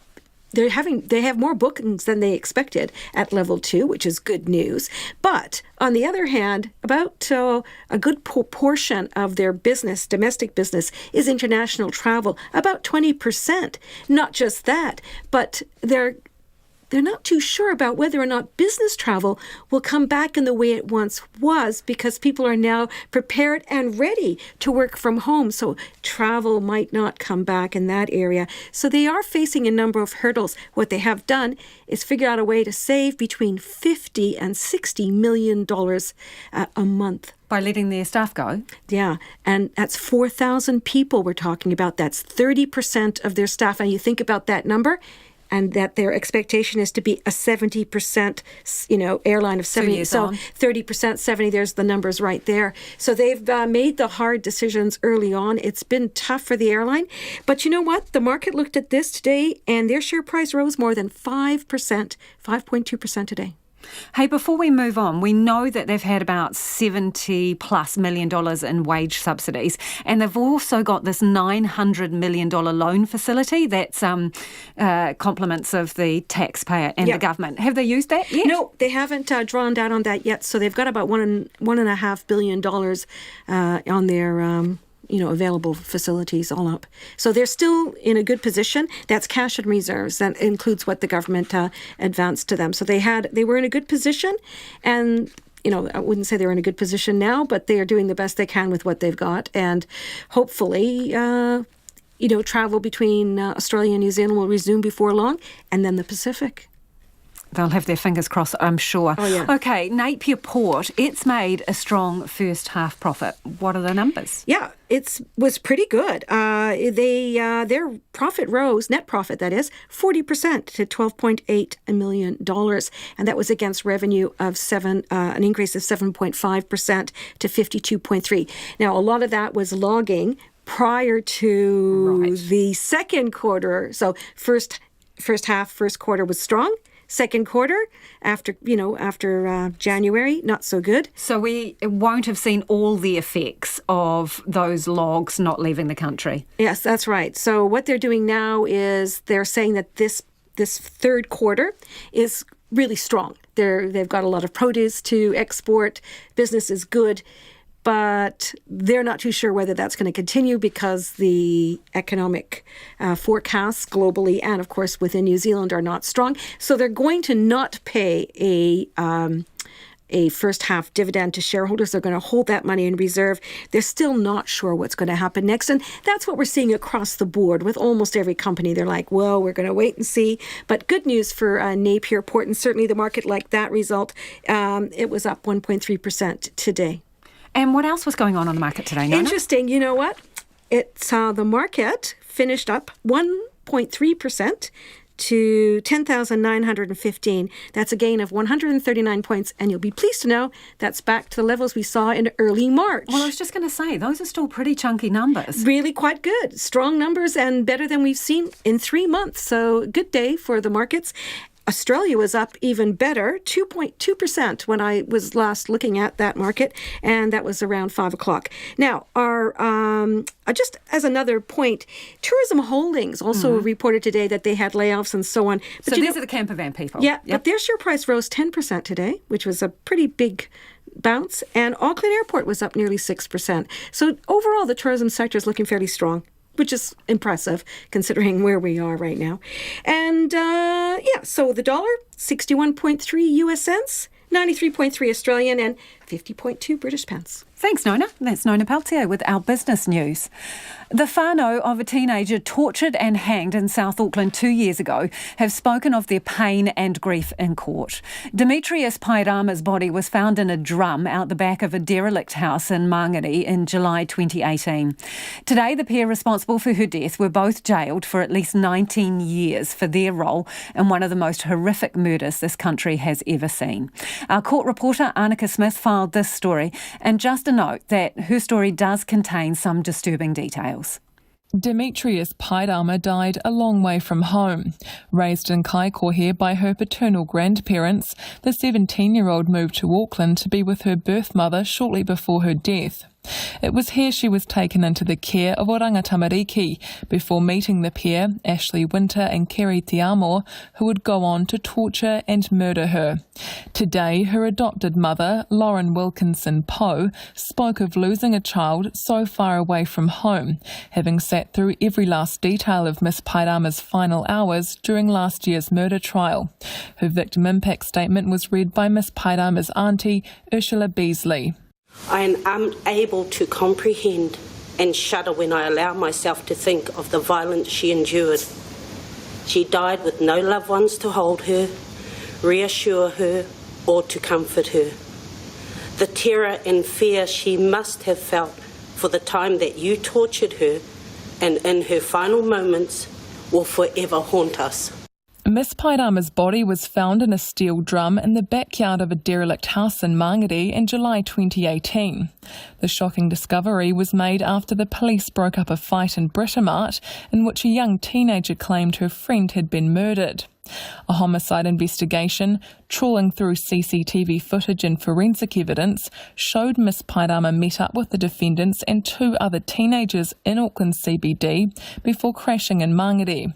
they have more bookings than they expected at level 2, which is good news. But on the other hand, about a good proportion of their business, domestic business, is international travel, about 20%. Not just that, but they're not too sure about whether or not business travel will come back in the way it once was, because people are now prepared and ready to work from home. So travel might not come back in that area. So they are facing a number of hurdles. What they have done is figure out a way to save between $50 and $60 million a month. By letting their staff go? Yeah, and that's 4,000 people we're talking about. That's 30% of their staff. And you think about that number, and that their expectation is to be a 70%, airline of 70. So 30%, 70, there's the numbers right there. So they've made the hard decisions early on. It's been tough for the airline. But you know what? The market looked at this today, and their share price rose more than 5%, 5.2% today. Hey, before we move on, we know that they've had about $70+ million in wage subsidies, and they've also got this $900 million loan facility that's compliments of the taxpayer and the government. Have they used that yet? No, they haven't drawn down on that yet. So they've got about $1.5 billion on their available facilities all up. So they're still in a good position. That's cash and reserves. That includes what the government advanced to them. So they were in a good position, and I wouldn't say they're in a good position now, but they are doing the best they can with what they've got, and hopefully travel between Australia and New Zealand will resume before long, and then the Pacific. They'll have their fingers crossed, I'm sure. Oh, yeah. Okay, Napier Port, it's made a strong first half profit. What are the numbers? Yeah, it was pretty good. Their profit rose, net profit that is, 40% to $12.8 million. And that was against revenue of an increase of 7.5% to 52.3. Now, a lot of that was logging prior to the second quarter. So first quarter was strong. Second quarter, after January, not so good. So we won't have seen all the effects of those logs not leaving the country. Yes, that's right. So what they're doing now is they're saying that this third quarter is really strong. They've got a lot of produce to export. Business is good. But they're not too sure whether that's going to continue, because the economic forecasts globally and, of course, within New Zealand are not strong. So they're going to not pay a first half dividend to shareholders. They're going to hold that money in reserve. They're still not sure what's going to happen next. And that's what we're seeing across the board with almost every company. They're like, well, we're going to wait and see. But good news for Napier Port, and certainly the market liked that result. It was up 1.3% today. And what else was going on the market today, Nona? Interesting. You know what? The market finished up 1.3% to 10,915. That's a gain of 139 points. And you'll be pleased to know that's back to the levels we saw in early March. Well, I was just going to say, those are still pretty chunky numbers. Really quite good. Strong numbers and better than we've seen in 3 months. So good day for the markets. Australia was up even better, 2.2% when I was last looking at that market, and that was around 5 o'clock. Now, our just as another point, Tourism Holdings also reported today that they had layoffs and so on. But so these are the camper van people. Yeah, but their share price rose 10% today, which was a pretty big bounce, and Auckland Airport was up nearly 6%. So overall, the tourism sector is looking fairly strong, which is impressive considering where we are right now. And so the dollar, 61.3 US cents, 93.3 Australian, and 50.2 British pence. Thanks, Nona. That's Nona Peltier with our business news. The whānau of a teenager tortured and hanged in South Auckland 2 years ago have spoken of their pain and grief in court. Demetrius Pairama's body was found in a drum out the back of a derelict house in Mangere in July 2018. Today, the pair responsible for her death were both jailed for at least 19 years for their role in one of the most horrific murders this country has ever seen. Our court reporter, Annika Smith, filed this story, and just a note that her story does contain some disturbing details. Demetrius Paidama died a long way from home. Raised in Kaikohe by her paternal grandparents, the 17-year-old moved to Auckland to be with her birth mother shortly before her death. It was here she was taken into the care of Oranga Tamariki before meeting the pair, Ashley Winter and Kerry Tiamo, who would go on to torture and murder her. Today, her adopted mother, Lauren Wilkinson Poe, spoke of losing a child so far away from home, having sat through every last detail of Miss Paidama's final hours during last year's murder trial. Her victim impact statement was read by Miss Paidama's auntie, Ursula Beasley. I am unable to comprehend and shudder when I allow myself to think of the violence she endured. She died with no loved ones to hold her, reassure her, or to comfort her. The terror and fear she must have felt for the time that you tortured her and in her final moments will forever haunt us. Miss Paidama's body was found in a steel drum in the backyard of a derelict house in Mangere in July 2018. The shocking discovery was made after the police broke up a fight in Britomart in which a young teenager claimed her friend had been murdered. A homicide investigation, trawling through CCTV footage and forensic evidence, showed Miss Paidama met up with the defendants and 2 other teenagers in Auckland CBD before crashing in Mangere.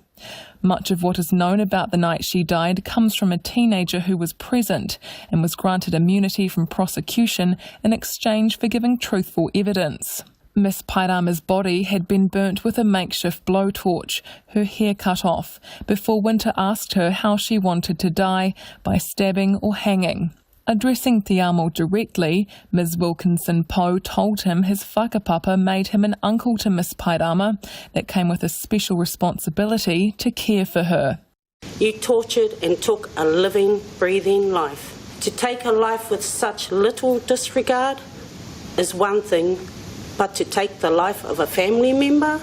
Much of what is known about the night she died comes from a teenager who was present and was granted immunity from prosecution in exchange for giving truthful evidence. Miss Paidama's body had been burnt with a makeshift blowtorch, her hair cut off, before Winter asked her how she wanted to die, by stabbing or hanging. Addressing Te Amo directly, Ms Wilkinson Poe told him his whakapapa made him an uncle to Miss Paidama that came with a special responsibility to care for her. You tortured and took a living, breathing life. To take a life with such little disregard is one thing, but to take the life of a family member?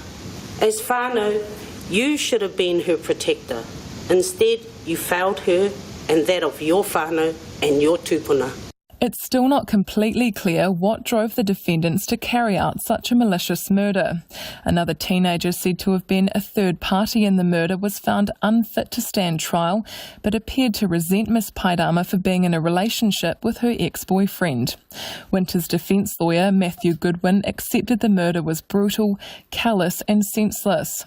As whānau, you should have been her protector. Instead, you failed her and that of your whānau and your tupuna. It's still not completely clear what drove the defendants to carry out such a malicious murder. Another teenager said to have been a third party in the murder was found unfit to stand trial, but appeared to resent Miss Paidama for being in a relationship with her ex-boyfriend. Winter's defence lawyer, Matthew Goodwin, accepted the murder was brutal, callous and senseless.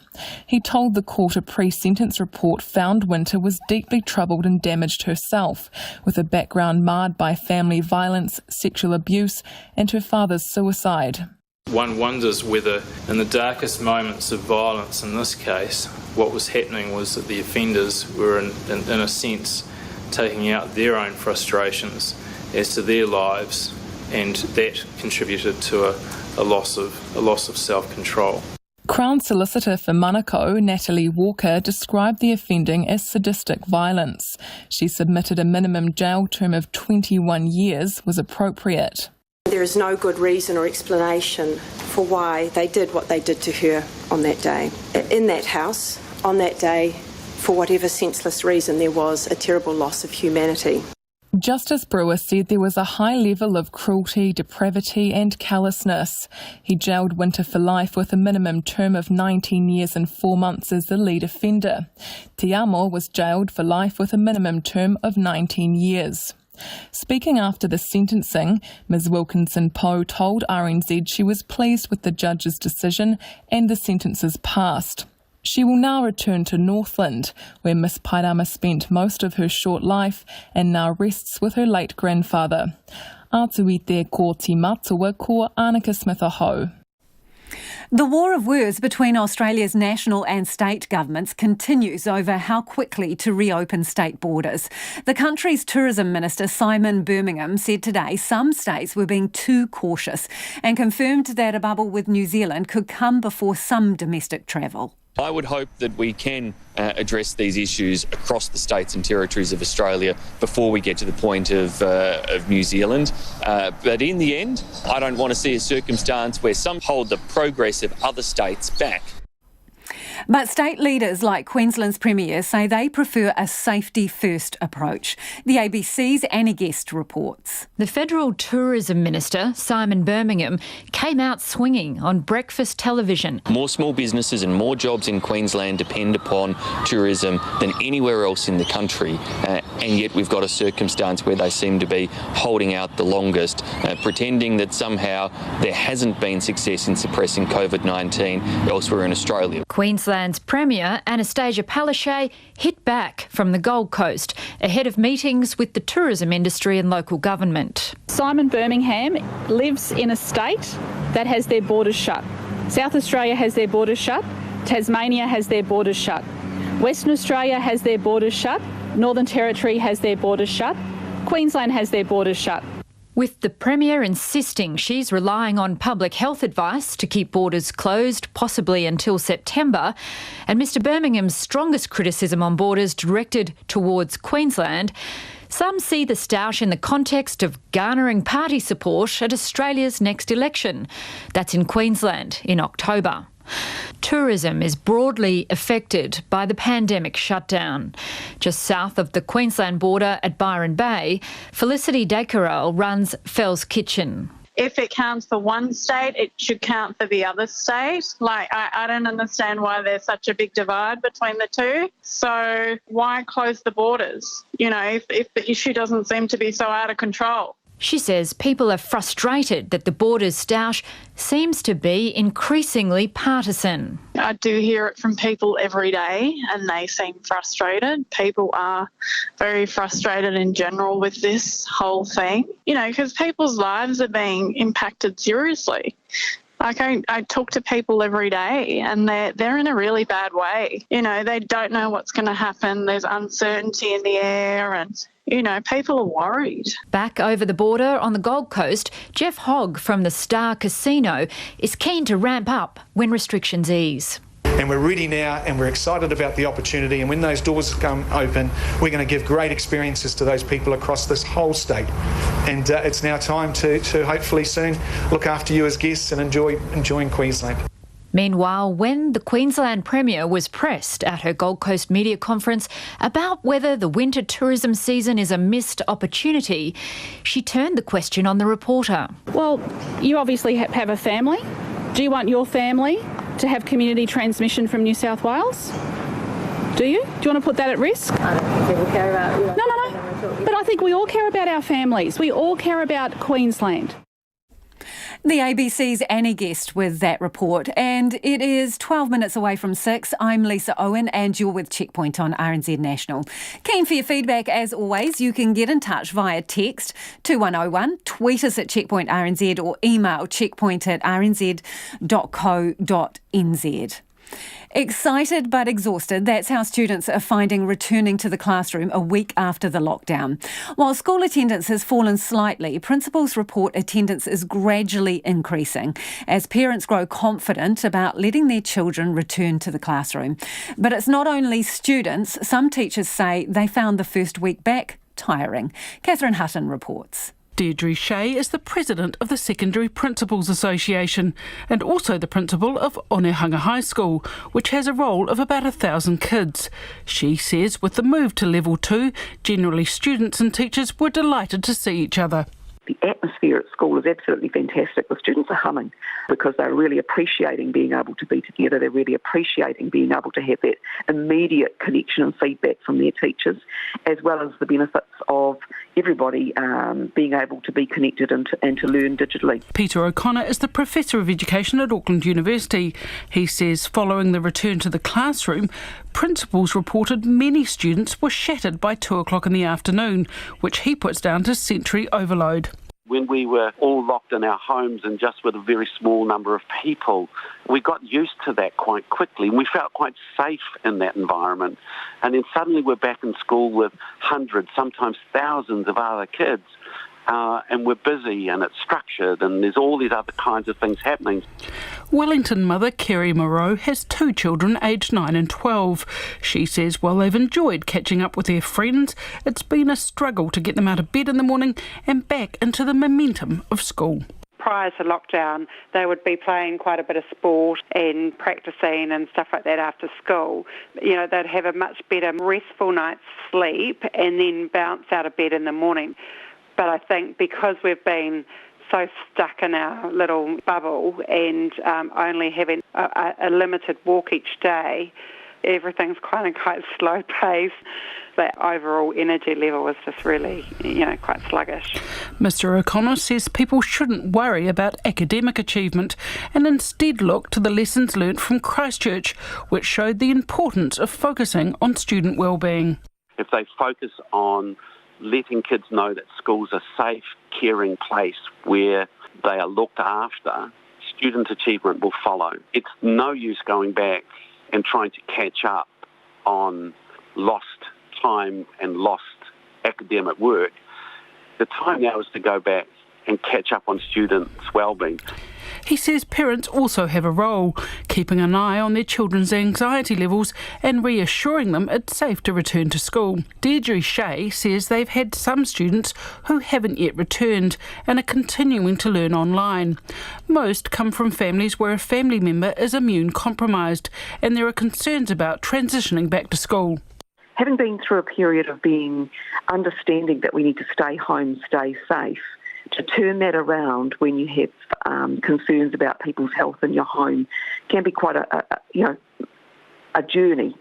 He told the court a pre-sentence report found Winter was deeply troubled and damaged herself, with a background marred by family violence, sexual abuse and her father's suicide. One wonders whether in the darkest moments of violence in this case, what was happening was that the offenders were in a sense taking out their own frustrations as to their lives, and that contributed to a loss of self-control. Crown Solicitor for Manukau, Natalie Walker, described the offending as sadistic violence. She submitted a minimum jail term of 21 years was appropriate. There is no good reason or explanation for why they did what they did to her on that day. In that house, on that day, for whatever senseless reason, there was a terrible loss of humanity. Justice Brewer said there was a high level of cruelty, depravity and callousness. He jailed Winter for life with a minimum term of 19 years and 4 months as the lead offender. Te Amo was jailed for life with a minimum term of 19 years. Speaking after the sentencing, Ms Wilkinson Poe told RNZ she was pleased with the judge's decision and the sentences passed. She will now return to Northland, where Miss Paidama spent most of her short life and now rests with her late grandfather. Atuite ko ti matua ko Annika Smith-Aho. The war of words between Australia's national and state governments continues over how quickly to reopen state borders. The country's Tourism Minister Simon Birmingham said today some states were being too cautious and confirmed that a bubble with New Zealand could come before some domestic travel. I would hope that we can address these issues across the states and territories of Australia before we get to the point of New Zealand. But in the end, I don't want to see a circumstance where some hold the progress of other states back. But state leaders like Queensland's Premier say they prefer a safety-first approach. The ABC's Annie Guest reports. The Federal Tourism Minister, Simon Birmingham, came out swinging on breakfast television. More small businesses and more jobs in Queensland depend upon tourism than anywhere else in the country. And yet we've got a circumstance where they seem to be holding out the longest, pretending that somehow there hasn't been success in suppressing COVID-19 elsewhere in Australia. Queensland's Premier, Anastasia Palaszczuk, hit back from the Gold Coast ahead of meetings with the tourism industry and local government. Simon Birmingham lives in a state that has their borders shut. South Australia has their borders shut. Tasmania has their borders shut. Western Australia has their borders shut. Northern Territory has their borders shut. Queensland has their borders shut. With the Premier insisting she's relying on public health advice to keep borders closed, possibly until September, and Mr Birmingham's strongest criticism on borders directed towards Queensland, some see the stoush in the context of garnering party support at Australia's next election. That's in Queensland in October. Tourism is broadly affected by the pandemic shutdown. Just south of the Queensland border at Byron Bay, Felicity Descarel runs Fell's Kitchen. If it counts for one state, it should count for the other state. I don't understand why there's such a big divide between the two. So why close the borders, if the issue doesn't seem to be so out of control? She says people are frustrated that the borders stoush seems to be increasingly partisan. I do hear it from people every day and they seem frustrated. People are very frustrated in general with this whole thing, because people's lives are being impacted seriously. I talk to people every day and they're in a really bad way. They don't know what's going to happen. There's uncertainty in the air and people are worried. Back over the border on the Gold Coast, Jeff Hogg from the Star Casino is keen to ramp up when restrictions ease. And we're ready now and we're excited about the opportunity, and when those doors come open, we're going to give great experiences to those people across this whole state. And it's now time to hopefully soon look after you as guests and enjoying Queensland. Meanwhile, when the Queensland Premier was pressed at her Gold Coast media conference about whether the winter tourism season is a missed opportunity, she turned the question on the reporter. Well, you obviously have a family. Do you want your family to have community transmission from New South Wales? Do you? Do you want to put that at risk? I don't think people care about... No. But I think we all care about our families. We all care about Queensland. The ABC's Annie Guest with that report, and it is 12 minutes away from 6. I'm Lisa Owen and you're with Checkpoint on RNZ National. Keen for your feedback as always. You can get in touch via text 2101, tweet us at Checkpoint RNZ or email checkpoint@rnz.co.nz. Excited but exhausted, that's how students are finding returning to the classroom a week after the lockdown. While school attendance has fallen slightly, principals report attendance is gradually increasing as parents grow confident about letting their children return to the classroom. But it's not only students. Some teachers say they found the first week back tiring. Catherine Hutton reports. Deirdre Shea is the president of the Secondary Principals Association and also the principal of Onehunga High School, which has a roll of about 1,000 kids. She says with the move to level 2, generally students and teachers were delighted to see each other. The atmosphere at school is absolutely fantastic. The students are humming because they're really appreciating being able to be together. They're really appreciating being able to have that immediate connection and feedback from their teachers, as well as the benefits of everybody being able to be connected and to learn digitally. Peter O'Connor is the Professor of Education at Auckland University. He says following the return to the classroom, principals reported many students were shattered by 2 o'clock in the afternoon, which he puts down to sensory overload. When we were all locked in our homes and just with a very small number of people, we got used to that quite quickly and we felt quite safe in that environment. And then suddenly we're back in school with hundreds, sometimes thousands of other kids. And we're busy and it's structured and there's all these other kinds of things happening. Wellington mother Kerry Moreau has 2 children aged 9 and 12. She says while they've enjoyed catching up with their friends, it's been a struggle to get them out of bed in the morning and back into the momentum of school. prior to lockdown, they would be playing quite a bit of sport and practicing and stuff like that after school. They'd have a much better restful night's sleep and then bounce out of bed in the morning. But I think because we've been so stuck in our little bubble and only having a limited walk each day, everything's quite slow paced. That overall energy level was just really, quite sluggish. Mr O'Connor says people shouldn't worry about academic achievement and instead look to the lessons learnt from Christchurch, which showed the importance of focusing on student wellbeing. If they focus on letting kids know that school's a safe, caring place where they are looked after, student achievement will follow. It's no use going back and trying to catch up on lost time and lost academic work. The time now is to go back and catch up on students' wellbeing. He says parents also have a role, keeping an eye on their children's anxiety levels and reassuring them it's safe to return to school. Deirdre Shea says they've had some students who haven't yet returned and are continuing to learn online. Most come from families where a family member is immune compromised, and there are concerns about transitioning back to school. Having been through a period of being understanding that we need to stay home, stay safe, to turn that around when you have concerns about people's health in your home can be quite a journey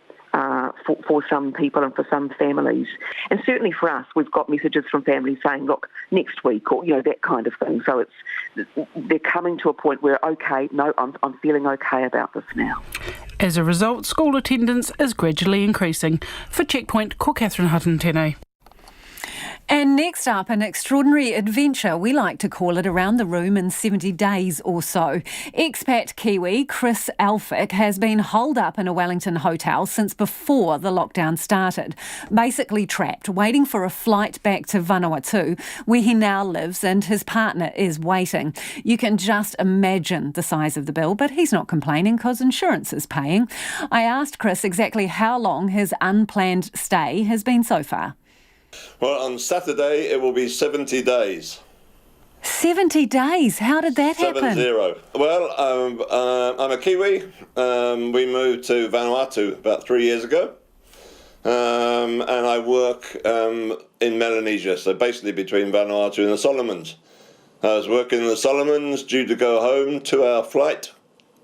for some people and for some families. And certainly for us, we've got messages from families saying, look, next week, or, that kind of thing. So they're coming to a point where, okay, no, I'm feeling okay about this now. As a result, school attendance is gradually increasing. For Checkpoint, ko Catherine Hutton Tēnei. And next up, an extraordinary adventure, we like to call it, around the room in 70 days or so. Expat Kiwi Chris Alphick has been holed up in a Wellington hotel since before the lockdown started. Basically trapped, waiting for a flight back to Vanuatu, where he now lives, and his partner is waiting. You can just imagine the size of the bill, but he's not complaining because insurance is paying. I asked Chris exactly how long his unplanned stay has been so far. Well, on Saturday it will be 70 days. 70 days? How did that happen? 70. Well, I'm a Kiwi. We moved to Vanuatu about 3 years ago. And I work in Melanesia, so basically between Vanuatu and the Solomons. I was working in the Solomons, due to go home, 2-hour flight.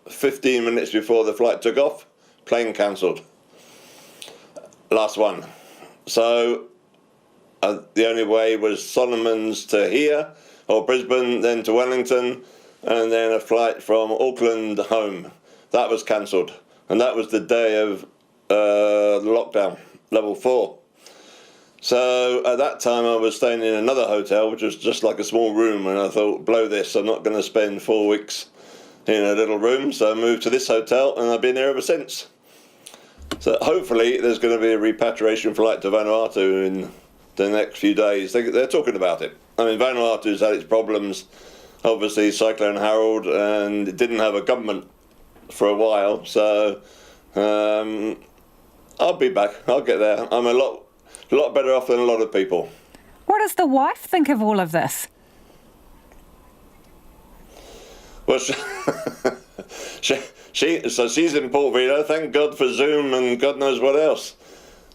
15 minutes before the flight took off, plane cancelled. Last one. So the only way was Solomons to here, or Brisbane, then to Wellington, and then a flight from Auckland home. That was cancelled, and that was the day of the lockdown, level 4. So at that time I was staying in another hotel, which was just like a small room, and I thought, blow this, I'm not going to spend 4 weeks in a little room, so I moved to this hotel, and I've been there ever since. So hopefully there's going to be a repatriation flight to Vanuatu in the next few days. They're talking about it. I mean, Vanuatu's had its problems, obviously Cyclone Harold, and it didn't have a government for a while, so I'll be back. I'll get there. I'm a lot better off than a lot of people. What does the wife think of all of this? Well, she's in Port Vila, thank God for Zoom and God knows what else.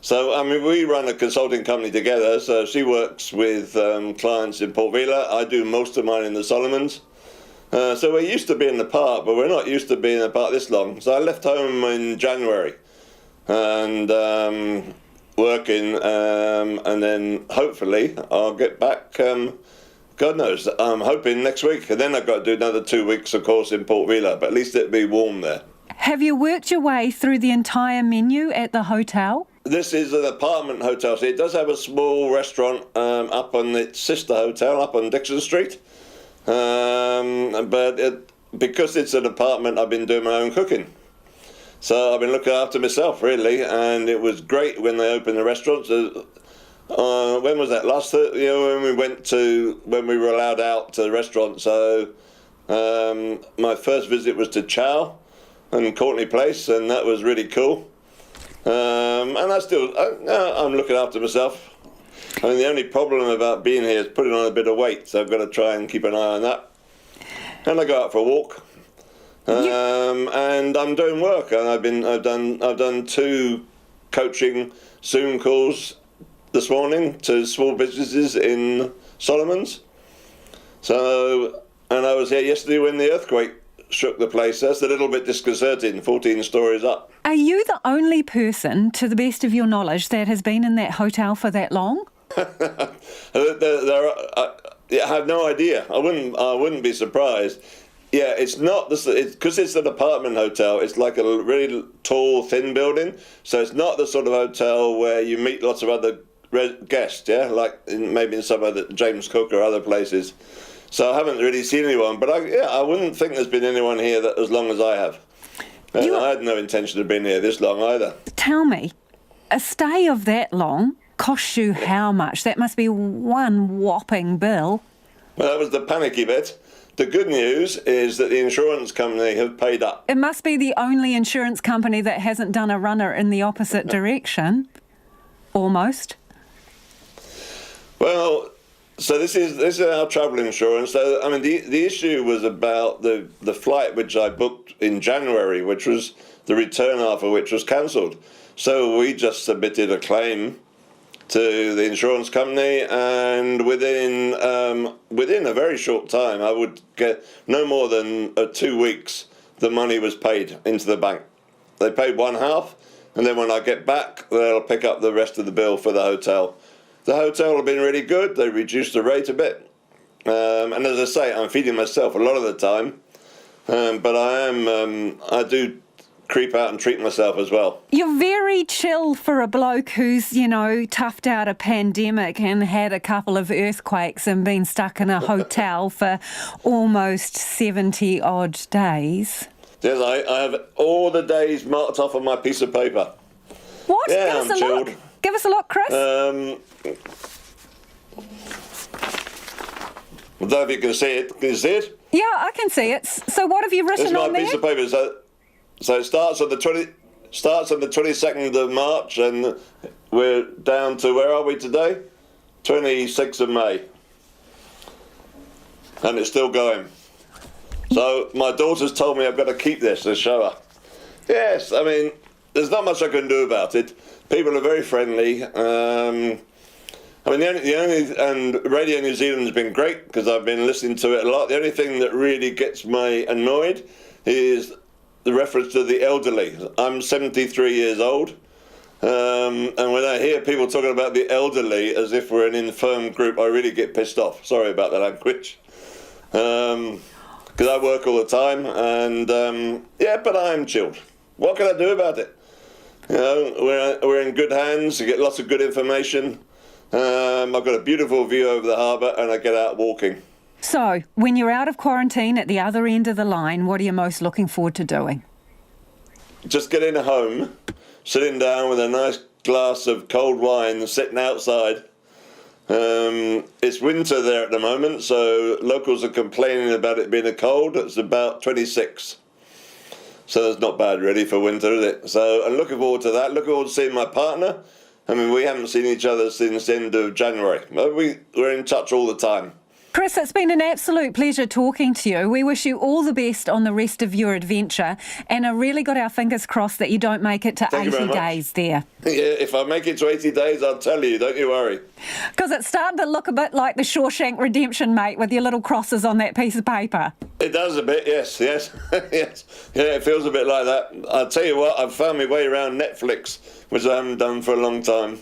So, I mean, we run a consulting company together, so she works with clients in Port Vila. I do most of mine in the Solomons. So we're used to being apart, but we're not used to being apart this long. So I left home in January and working, and then hopefully I'll get back, God knows, I'm hoping next week. And then I've got to do another 2 weeks, of course, in Port Vila, but at least it'll be warm there. Have you worked your way through the entire menu at the hotel? This is an apartment hotel, so it does have a small restaurant up on its sister hotel, up on Dixon Street. But because it's an apartment, I've been doing my own cooking. So I've been looking after myself, really, and it was great when they opened the restaurants. When was that? Last year, when we were allowed out to the restaurant. So my first visit was to Chow and Courtney Place, and that was really cool. And I'm looking after myself. I mean, the only problem about being here is putting on a bit of weight, so I've got to try and keep an eye on that. and I go out for a walk. And I'm doing work, and I've done 2 coaching Zoom calls this morning to small businesses in Solomons. So, and I was here yesterday when the earthquake shook the place. That's a little bit disconcerting, 14 stories up. Are you the only person, to the best of your knowledge, that has been in that hotel for that long? I have no idea. I wouldn't be surprised. Yeah, it's not because it's an apartment hotel. It's like a really tall, thin building. So it's not the sort of hotel where you meet lots of other guests. Yeah, like maybe in some other James Cook or other places. So I haven't really seen anyone. But I wouldn't think there's been anyone here that as long as I have. And I had no intention of being here this long either. Tell me, a stay of that long costs you how much? That must be one whopping bill. Well, that was the panicky bit. The good news is that the insurance company have paid up. It must be the only insurance company that hasn't done a runner in the opposite direction. Almost. Well, so this is our travel insurance. So, I mean, the issue was about the flight which I booked in January, which was the return offer, which was cancelled. So we just submitted a claim to the insurance company, and within a very short time, I would get no more than 2 weeks, the money was paid into the bank. They paid one half, and then when I get back, they'll pick up the rest of the bill for the hotel. The hotel have been really good. They reduced the rate a bit, and as I say, I'm feeding myself a lot of the time, but I do creep out and treat myself as well. You're very chill for a bloke who's, toughed out a pandemic and had a couple of earthquakes and been stuck in a hotel for almost 70 odd days. Yes, I have all the days marked off on my piece of paper. What? Yeah, I'm chilled. Give us a look, Chris. I don't know if you can see it. Can you see it? Yeah, I can see it. So what have you written on there? This is my piece of paper. So it starts on the 22nd of March, and we're down to, where are we today? 26th of May. And it's still going. So my daughter's told me I've got to keep this and show her. Yes, I mean, there's not much I can do about it. People are very friendly. And Radio New Zealand has been great because I've been listening to it a lot. The only thing that really gets me annoyed is the reference to the elderly. I'm 73 years old, and when I hear people talking about the elderly as if we're an infirm group, I really get pissed off. Sorry about the language. Because I work all the time, and but I am chilled. What can I do about it? We're in good hands. You get lots of good information. I've got a beautiful view over the harbour, and I get out walking. So, when you're out of quarantine at the other end of the line, what are you most looking forward to doing? Just getting home, sitting down with a nice glass of cold wine, sitting outside. It's winter there at the moment, so locals are complaining about it being a cold. It's about 26. So that's not bad really for winter, is it? So I'm looking forward to that. Looking forward to seeing my partner. I mean, we haven't seen each other since the end of January. We're in touch all the time. Chris, it's been an absolute pleasure talking to you. We wish you all the best on the rest of your adventure, and I really got our fingers crossed that you don't make it to 80 days there. Yeah, if I make it to 80 days, I'll tell you, don't you worry. Because it's starting to look a bit like the Shawshank Redemption, mate, with your little crosses on that piece of paper. It does a bit, yes. Yes. Yeah, it feels a bit like that. I'll tell you what, I've found my way around Netflix, which I haven't done for a long time.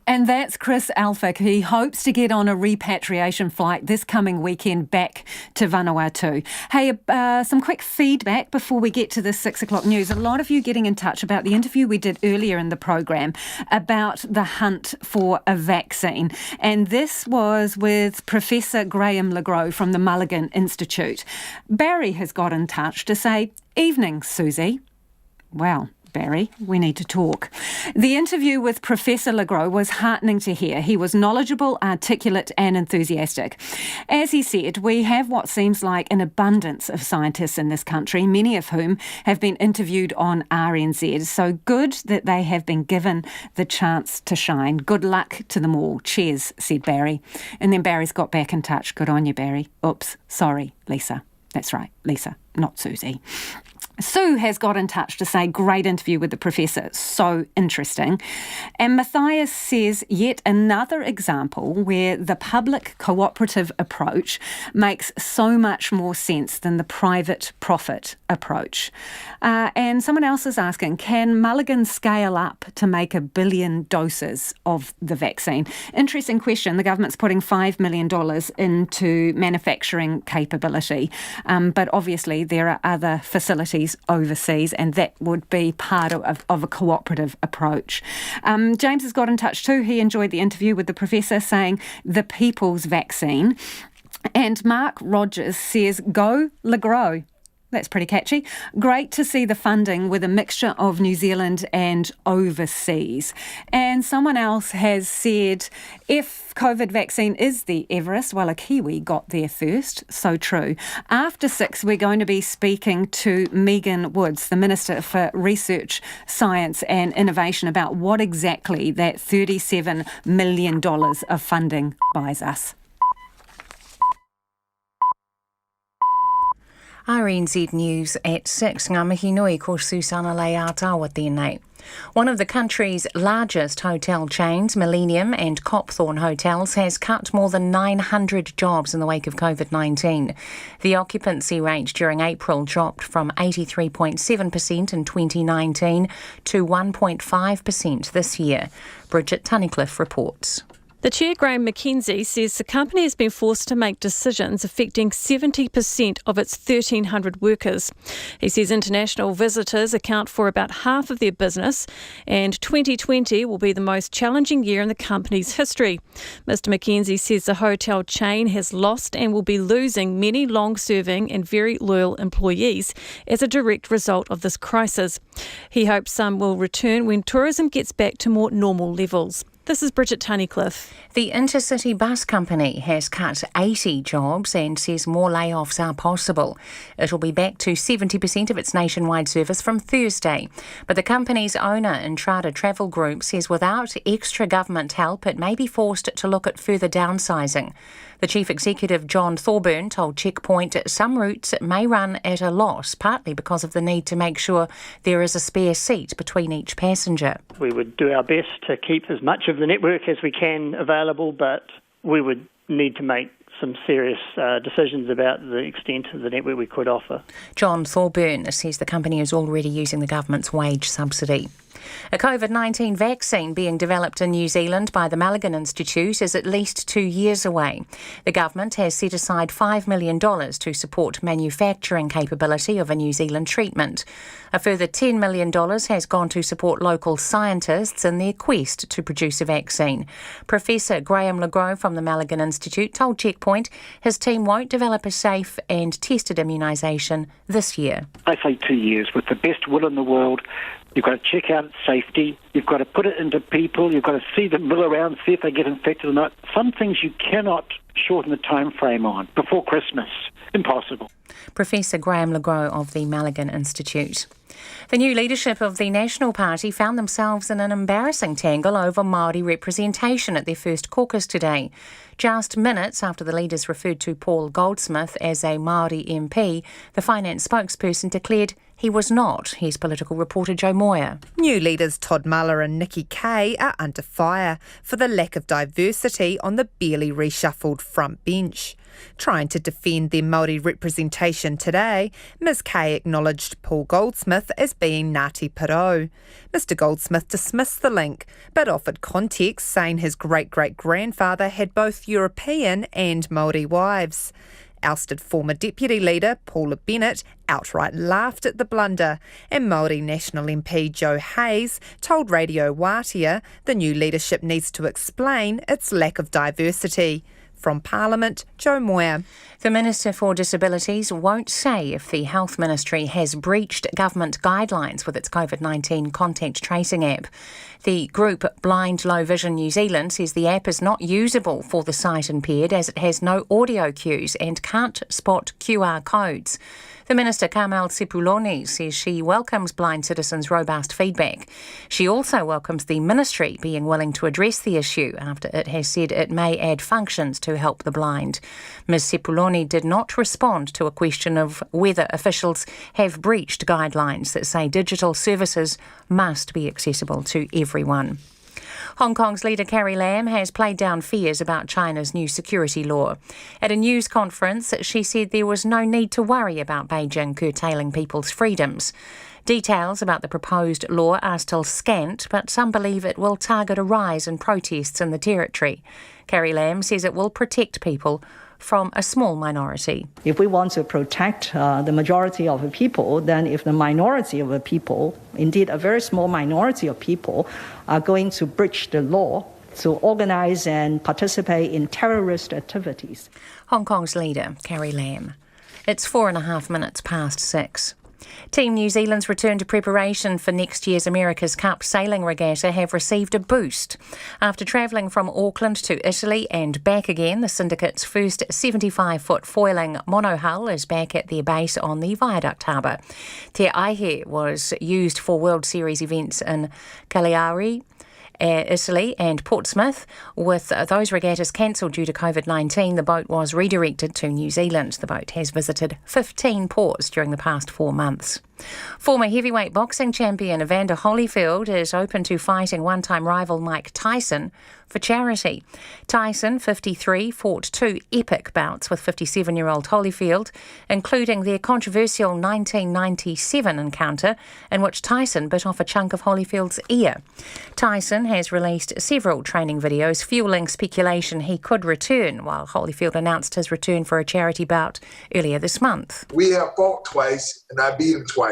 And that's Chris Alphick. He hopes to get on a repatriation flight this coming weekend back to Vanuatu. Hey, some quick feedback before we get to the 6 o'clock news. A lot of you getting in touch about the interview we did earlier in the program about the hunt for a vaccine. And this was with Professor Graham LeGros from the Mulligan Institute. Barry has got in touch to say, "Evening, Susie." Well, Barry. We need to talk. The interview with Professor Legros was heartening to hear. He was knowledgeable, articulate and enthusiastic. As he said, we have what seems like an abundance of scientists in this country, many of whom have been interviewed on RNZ. So good that they have been given the chance to shine. Good luck to them all. Cheers, said Barry. And then Barry's got back in touch. Good on you, Barry. Oops, sorry, Lisa. That's right, Lisa, not Susie. Sue has got in touch to say, great interview with the professor, so interesting. And Matthias says yet another example where the public cooperative approach makes so much more sense than the private profit approach. And someone else is asking, can Mulligan scale up to make 1 billion doses of the vaccine? Interesting question. The government's putting $5 million into manufacturing capability, but obviously there are other facilities overseas, and that would be part of a cooperative approach. James has got in touch too. He enjoyed the interview with the professor, saying the people's vaccine. And Mark Rogers says, go Legros. That's pretty catchy. Great to see the funding with a mixture of New Zealand and overseas. And someone else has said, if COVID vaccine is the Everest, well, a Kiwi got there first. So true. After 6, we're going to be speaking to Megan Woods, the Minister for Research, Science and Innovation, about what exactly that $37 million of funding buys us. RNZ News at 6. Ngā mihi nui ko Susana Leata tēnei. One of the country's largest hotel chains, Millennium and Copthorne Hotels, has cut more than 900 jobs in the wake of COVID-19. The occupancy rate during April dropped from 83.7% in 2019 to 1.5% this year. Bridget Tunnicliffe reports. The chair, Graham McKenzie, says the company has been forced to make decisions affecting 70% of its 1,300 workers. He says international visitors account for about half of their business, and 2020 will be the most challenging year in the company's history. Mr McKenzie says the hotel chain has lost and will be losing many long-serving and very loyal employees as a direct result of this crisis. He hopes some will return when tourism gets back to more normal levels. This is Bridget Tunnicliffe. The Intercity Bus Company has cut 80 jobs and says more layoffs are possible. It'll be back to 70% of its nationwide service from Thursday. But the company's owner, Entrada Travel Group, says without extra government help, it may be forced to look at further downsizing. The Chief Executive, John Thorburn, told Checkpoint some routes may run at a loss, partly because of the need to make sure there is a spare seat between each passenger. We would do our best to keep as much of the network as we can available, but we would need to make some serious decisions about the extent of the network we could offer. John Thorburn says the company is already using the government's wage subsidy. A COVID-19 vaccine being developed in New Zealand by the Mulligan Institute is at least 2 years away. The government has set aside $5 million to support manufacturing capability of a New Zealand treatment. A further $10 million has gone to support local scientists in their quest to produce a vaccine. Professor Graham Legros from the Mulligan Institute told Checkpoint his team won't develop a safe and tested immunisation this year. I say 2 years with the best will in the world. You've got to check out its safety. You've got to put it into people. You've got to see them mill around, see if they get infected or not. Some things you cannot shorten the time frame on. Before Christmas, impossible. Professor Graham Legros of the Mulligan Institute. The new leadership of the National Party found themselves in an embarrassing tangle over Māori representation at their first caucus today. Just minutes after the leaders referred to Paul Goldsmith as a Māori MP, the finance spokesperson declared he was not. Here's political reporter Joe Moyer. New leaders Todd Muller and Nikki Kay are under fire for the lack of diversity on the barely reshuffled front bench. Trying to defend their Māori representation today, Ms Kay acknowledged Paul Goldsmith as being Ngāti Porou. Mr Goldsmith dismissed the link, but offered context, saying his great-great-grandfather had both European and Māori wives. Ousted former Deputy Leader Paula Bennett outright laughed at the blunder, and Māori National MP Joe Hayes told Radio Wātea the new leadership needs to explain its lack of diversity. From Parliament, Joe Moyer. The Minister for Disabilities won't say if the Health Ministry has breached government guidelines with its COVID-19 contact tracing app. The group Blind Low Vision New Zealand says the app is not usable for the sight impaired as it has no audio cues and can't spot QR codes. The Minister, Carmel Sepuloni, says she welcomes blind citizens' robust feedback. She also welcomes the Ministry being willing to address the issue after it has said it may add functions to help the blind. Ms Sepuloni did not respond to a question of whether officials have breached guidelines that say digital services must be accessible to everyone. Hong Kong's leader Carrie Lam has played down fears about China's new security law. At a news conference, she said there was no need to worry about Beijing curtailing people's freedoms. Details about the proposed law are still scant, but some believe it will target a rise in protests in the territory. Carrie Lam says it will protect people from a small minority. If we want to protect the majority of the people, then if the minority of the people, indeed a very small minority of people, are going to breach the law to organise and participate in terrorist activities. Hong Kong's leader, Carrie Lam. It's 4.5 minutes past 6. Team New Zealand's return to preparation for next year's America's Cup sailing regatta have received a boost. After travelling from Auckland to Italy and back again, the syndicate's first 75-foot foiling monohull is back at their base on the Viaduct Harbour. Te Aihe was used for World Series events in Cagliari, Italy and Portsmouth. With those regattas cancelled due to COVID-19, the boat was redirected to New Zealand. The boat has visited 15 ports during the past 4 months. Former heavyweight boxing champion Evander Holyfield is open to fighting one-time rival Mike Tyson for charity. Tyson, 53, fought 2 epic bouts with 57-year-old Holyfield, including their controversial 1997 encounter in which Tyson bit off a chunk of Holyfield's ear. Tyson has released several training videos fueling speculation he could return, while Holyfield announced his return for a charity bout earlier this month. We have fought twice, and I beat him twice.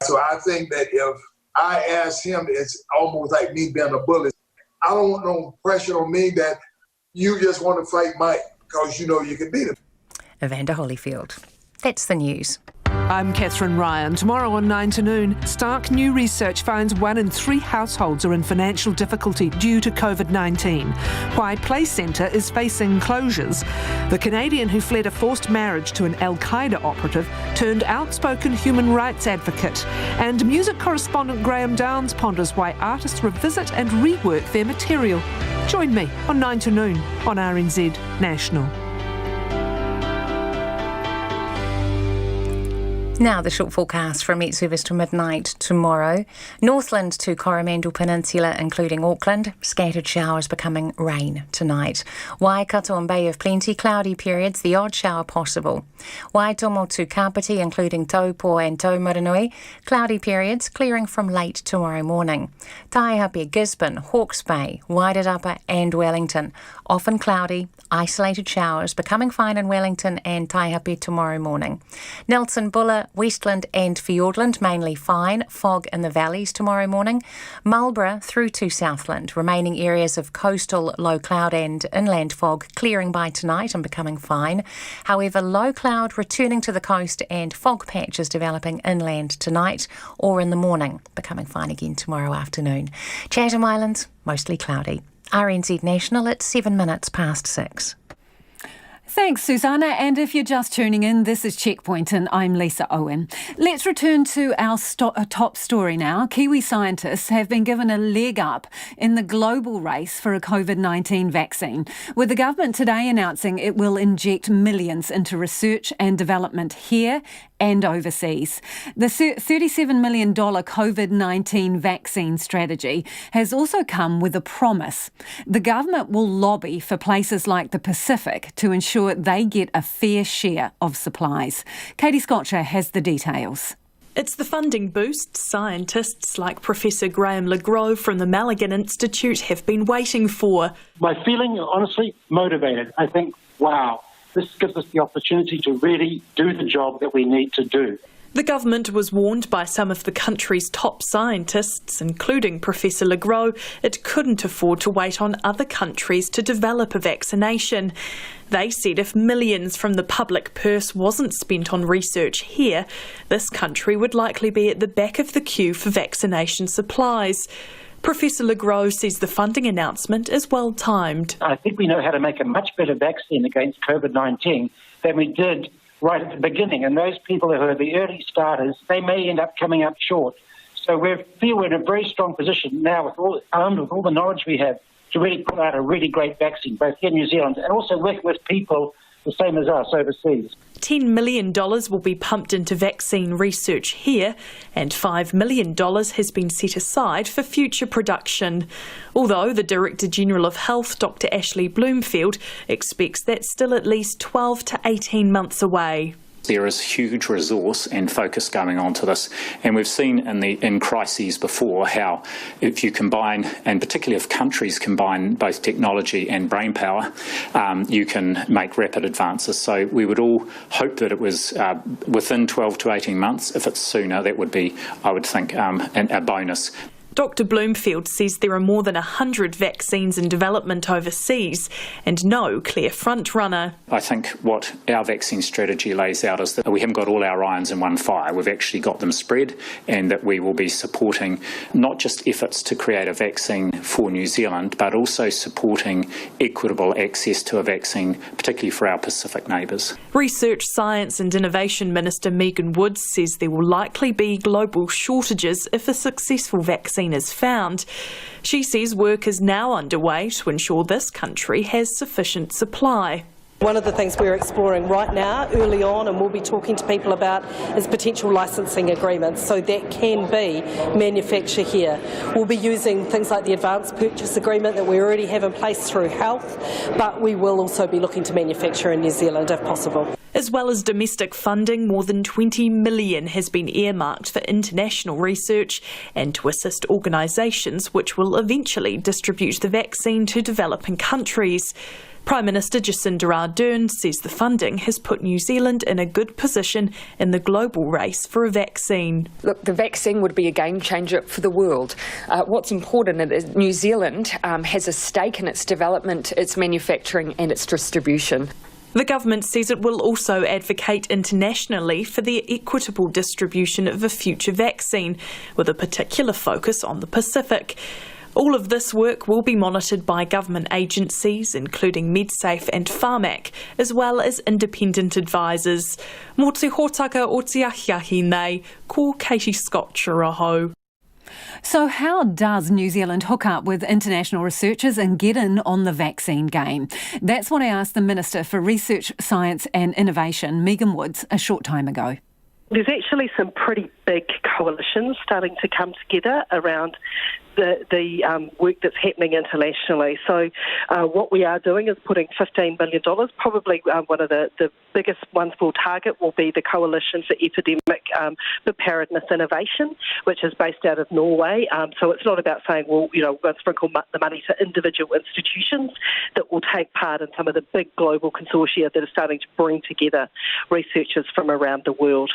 So I think that if I ask him, it's almost like me being a bully. I don't want no pressure on me that you just want to fight Mike because you know you can beat him. Evander Holyfield. That's the news. I'm Catherine Ryan. Tomorrow on 9 to noon, stark new research finds 1 in 3 households are in financial difficulty due to COVID-19. Why Play Centre is facing closures. The Canadian who fled a forced marriage to an Al-Qaeda operative turned outspoken human rights advocate. And music correspondent Graham Downs ponders why artists revisit and rework their material. Join me on 9 to noon on RNZ National. Now the short forecast from Met Service to midnight tomorrow. Northland to Coromandel Peninsula, including Auckland. Scattered showers becoming rain tonight. Waikato and Bay of Plenty, cloudy periods, the odd shower possible. Waitomo to Kapiti, including Taupo and Taumaranui. Cloudy periods, clearing from late tomorrow morning. Taihape, Gisborne, Hawke's Bay, Wairarapa and Wellington. Often cloudy, isolated showers, becoming fine in Wellington and Taihape tomorrow morning. Nelson, Buller, Westland and Fiordland, mainly fine. Fog in the valleys tomorrow morning. Marlborough through to Southland. Remaining areas of coastal low cloud and inland fog clearing by tonight and becoming fine. However, low cloud returning to the coast and fog patches developing inland tonight or in the morning, becoming fine again tomorrow afternoon. Chatham Islands, mostly cloudy. RNZ National at 7 minutes past 6. Thanks, Susanna. And if you're just tuning in, this is Checkpoint and I'm Lisa Owen. Let's return to our top story now. Kiwi scientists have been given a leg up in the global race for a COVID-19 vaccine, with the government today announcing it will inject millions into research and development here and overseas. The $37 million COVID-19 vaccine strategy has also come with a promise. The government will lobby for places like the Pacific to ensure they get a fair share of supplies. Katie Scotcher has the details. It's the funding boost scientists like Professor Graham LeGros from the Malligan Institute have been waiting for. My feeling, honestly, motivated. I think, wow, this gives us the opportunity to really do the job that we need to do. The government was warned by some of the country's top scientists, including Professor Le Gros, it couldn't afford to wait on other countries to develop a vaccination. They said if millions from the public purse wasn't spent on research here, this country would likely be at the back of the queue for vaccination supplies. Professor Le Gros says the funding announcement is well timed. I think we know how to make a much better vaccine against COVID-19 than we did right at the beginning, and those people who are the early starters, they may end up coming up short. So we feel we're in a very strong position now, armed with all the knowledge we have, to really put out a really great vaccine, both here in New Zealand and also working with people the same as us overseas. $10 million will be pumped into vaccine research here, and $5 million has been set aside for future production. Although the Director General of Health, Dr. Ashley Bloomfield, expects that's still at least 12 to 18 months away. There is huge resource and focus going on to this, and we've seen in crises before how if you combine, and particularly if countries combine both technology and brainpower, you can make rapid advances. So we would all hope that it was within 12 to 18 months. If it's sooner, that would be, I would think, a bonus. Dr. Bloomfield says there are more than 100 vaccines in development overseas and no clear front-runner. I think what our vaccine strategy lays out is that we haven't got all our irons in one fire. We've actually got them spread, and that we will be supporting not just efforts to create a vaccine for New Zealand, but also supporting equitable access to a vaccine, particularly for our Pacific neighbours. Research, Science and Innovation Minister Megan Woods says there will likely be global shortages if a successful vaccine is found. She says work is now underway to ensure this country has sufficient supply. One of the things we're exploring right now, early on, and we'll be talking to people about, is potential licensing agreements, so that can be manufacture here. We'll be using things like the advance purchase agreement that we already have in place through health, but we will also be looking to manufacture in New Zealand if possible. As well as domestic funding, more than $20 million has been earmarked for international research and to assist organisations which will eventually distribute the vaccine to developing countries. Prime Minister Jacinda Ardern says the funding has put New Zealand in a good position in the global race for a vaccine. Look, the vaccine would be a game changer for the world. What's important is New Zealand has a stake in its development, its manufacturing and its distribution. The government says it will also advocate internationally for the equitable distribution of a future vaccine, with a particular focus on the Pacific. All of this work will be monitored by government agencies, including MedSafe and Pharmac, as well as independent advisors. Mō te hōtaka o te ahiahi nei, ko Katie Scott Churaho. So how does New Zealand hook up with international researchers and get in on the vaccine game? That's what I asked the Minister for Research, Science and Innovation, Megan Woods, a short time ago. There's actually some pretty big coalitions starting to come together around the work that's happening internationally. So what we are doing is putting $15 million, probably one of the biggest ones we'll target will be the Coalition for Epidemic Preparedness Innovation, which is based out of Norway. So it's not about saying, well, we're going to sprinkle the money to individual institutions that will take part in some of the big global consortia that are starting to bring together researchers from around the world.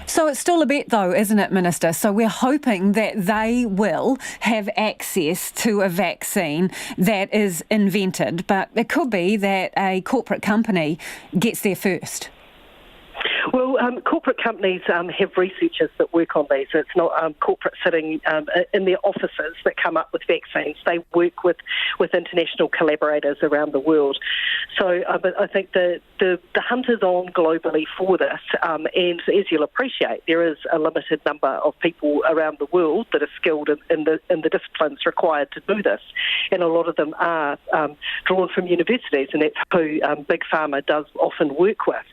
So it's still a bet though, isn't it, Minister? So we're hoping that they will have access to a vaccine that is invented, but it could be that a corporate company gets there first. Well, corporate companies have researchers that work on these. It's not corporate sitting in their offices that come up with vaccines. They work with international collaborators around the world. So but I think the hunt is on globally for this, and as you'll appreciate, there is a limited number of people around the world that are skilled in the disciplines required to do this, and a lot of them are drawn from universities, and that's who Big Pharma does often work with.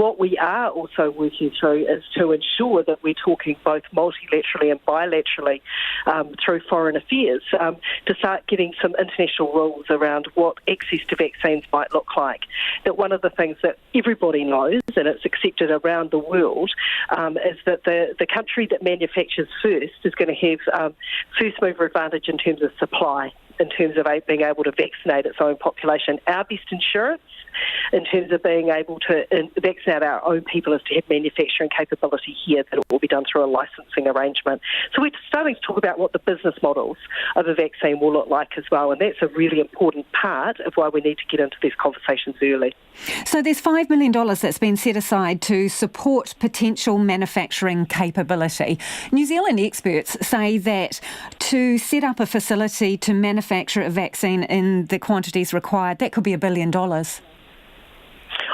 What we are also working through is to ensure that we're talking both multilaterally and bilaterally through foreign affairs to start getting some international rules around what access to vaccines might look like. That one of the things that everybody knows, and it's accepted around the world, is that the country that manufactures first is going to have first mover advantage in terms of supply. in terms of being able to vaccinate its own population. Our best insurance in terms of being able to vaccinate our own people is to have manufacturing capability here, that it will be done through a licensing arrangement. So we're starting to talk about what the business models of a vaccine will look like as well, and that's a really important part of why we need to get into these conversations early. So there's $5 million that's been set aside to support potential manufacturing capability. New Zealand experts say that to set up a facility to manufacture a vaccine in the quantities required, that could be $1 billion.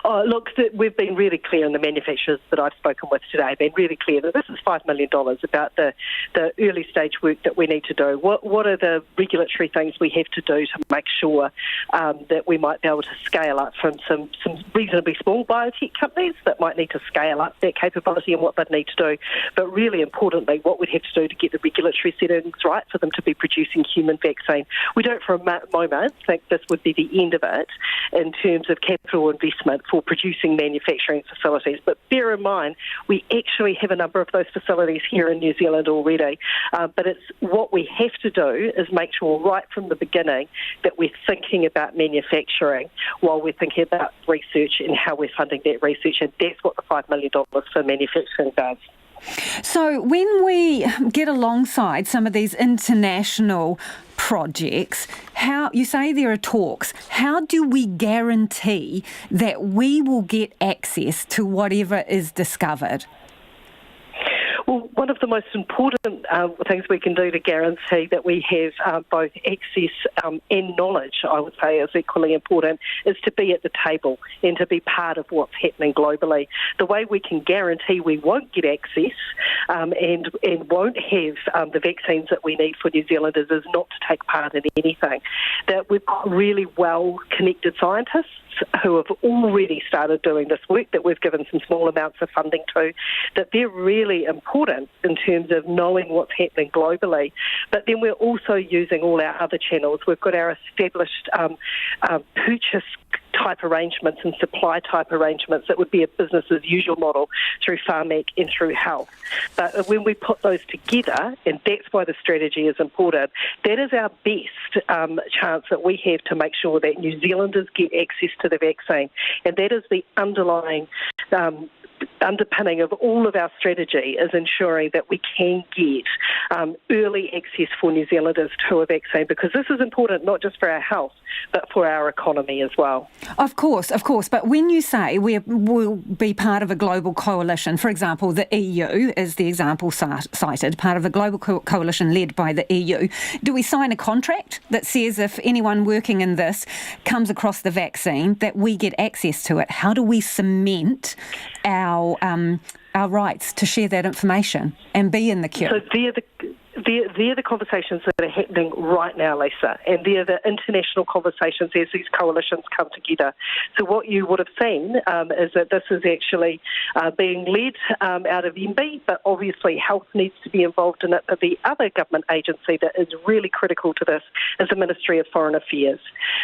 Oh, look, we've been really clear, and the manufacturers that I've spoken with today have been really clear that this is $5 million about the early stage work that we need to do. What are the regulatory things we have to do to make sure that we might be able to scale up from some reasonably small biotech companies that might need to scale up their capability and what they'd need to do. But really importantly, what we'd have to do to get the regulatory settings right for them to be producing human vaccine. We don't for a moment think this would be the end of it in terms of capital investment for producing manufacturing facilities. But bear in mind, we actually have a number of those facilities here in New Zealand already. But it's what we have to do is make sure right from the beginning that we're thinking about manufacturing while we're thinking about research and how we're funding that research. And that's what the $5 million for manufacturing does. So when we get alongside some of these international projects, how you say there are talks, how do we guarantee that we will get access to whatever is discovered? Well, one of the most important things we can do to guarantee that we have both access and knowledge, I would say, is equally important, is to be at the table and to be part of what's happening globally. The way we can guarantee we won't get access and won't have the vaccines that we need for New Zealanders is not to take part in anything. That we've got really well-connected scientists who have already started doing this work that we've given some small amounts of funding to, that they're really important in terms of knowing what's happening globally. But then we're also using all our other channels. We've got our established purchase type arrangements and supply type arrangements that would be a business as usual model through Pharmac and through health. But when we put those together, and that's why the strategy is important, that is our best chance that we have to make sure that New Zealanders get access to the vaccine. And that is the underlying underpinning of all of our strategy, is ensuring that we can get early access for New Zealanders to a vaccine, because this is important not just for our health but for our economy as well. Of course. But when you say we'll be part of a global coalition, for example, the EU is the example cited, part of a global coalition led by the EU, do we sign a contract that says if anyone working in this comes across the vaccine that we get access to it? How do we cement our rights to share that information and be in the queue? So they're the conversations that are happening right now, Lisa, and they're the international conversations as these coalitions come together. So what you would have seen is that this is actually being led out of MB, but obviously health needs to be involved in it. But the other government agency that is really critical to this is the Ministry of Foreign Affairs.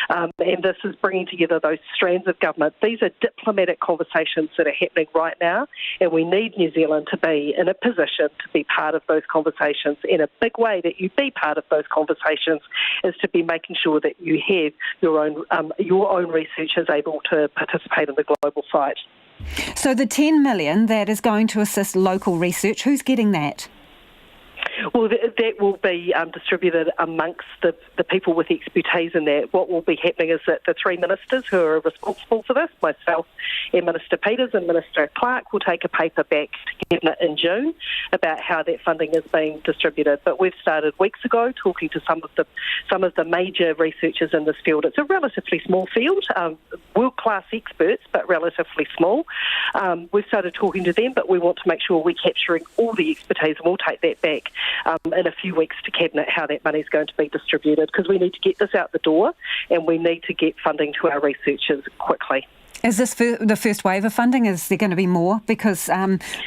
And this is bringing together those strands of government. These are diplomatic conversations that are happening right now, and we need New Zealand to be in a position to be part of those conversations. And a big way that you be part of those conversations is to be making sure that you have your own researchers able to participate in the global fight. So the $10 million that is going to assist local research, who's getting that? Well, that will be distributed amongst the people with expertise in that. What will be happening is that the three ministers who are responsible for this, myself and Minister Peters and Minister Clark, will take a paper back to Cabinet in June about how that funding is being distributed. But we've started weeks ago talking to some of the major researchers in this field. It's a relatively small field, world-class experts, but relatively small. We've started talking to them, but we want to make sure we're capturing all the expertise, and we'll take that back in a few weeks to Cabinet, how that money is going to be distributed, because we need to get this out the door and we need to get funding to our researchers quickly. Is this the first wave of funding? Is there going to be more? Because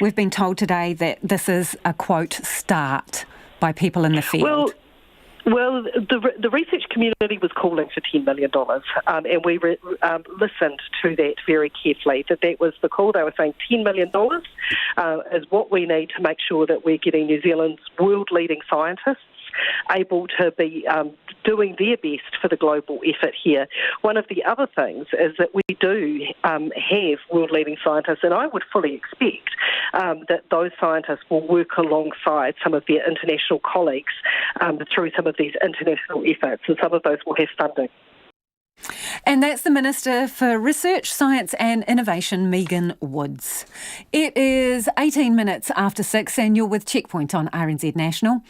we've been told today that this is a, quote, start by people in the field. Well, the research community was calling for $10 million, and we listened to that very carefully, that was the call. They were saying $10 million is what we need to make sure that we're getting New Zealand's world-leading scientists able to be doing their best for the global effort here. One of the other things is that we do have world-leading scientists, and I would fully expect that those scientists will work alongside some of their international colleagues through some of these international efforts, and some of those will have funding. And that's the Minister for Research, Science and Innovation, Megan Woods. It is 18 minutes after 6 and you're with Checkpoint on RNZ National.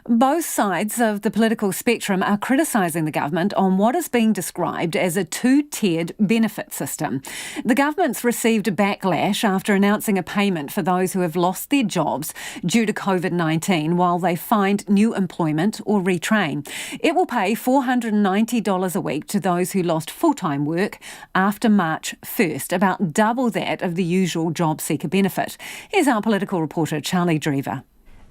Both sides of the political spectrum are criticising the government on what is being described as a two-tiered benefit system. The government's received a backlash after announcing a payment for those who have lost their jobs due to COVID-19 while they find new employment or retrain. It will pay $490 a week to those who lost full-time work after March 1st, about double that of the usual job seeker benefit. Here's our political reporter Charlie Drever.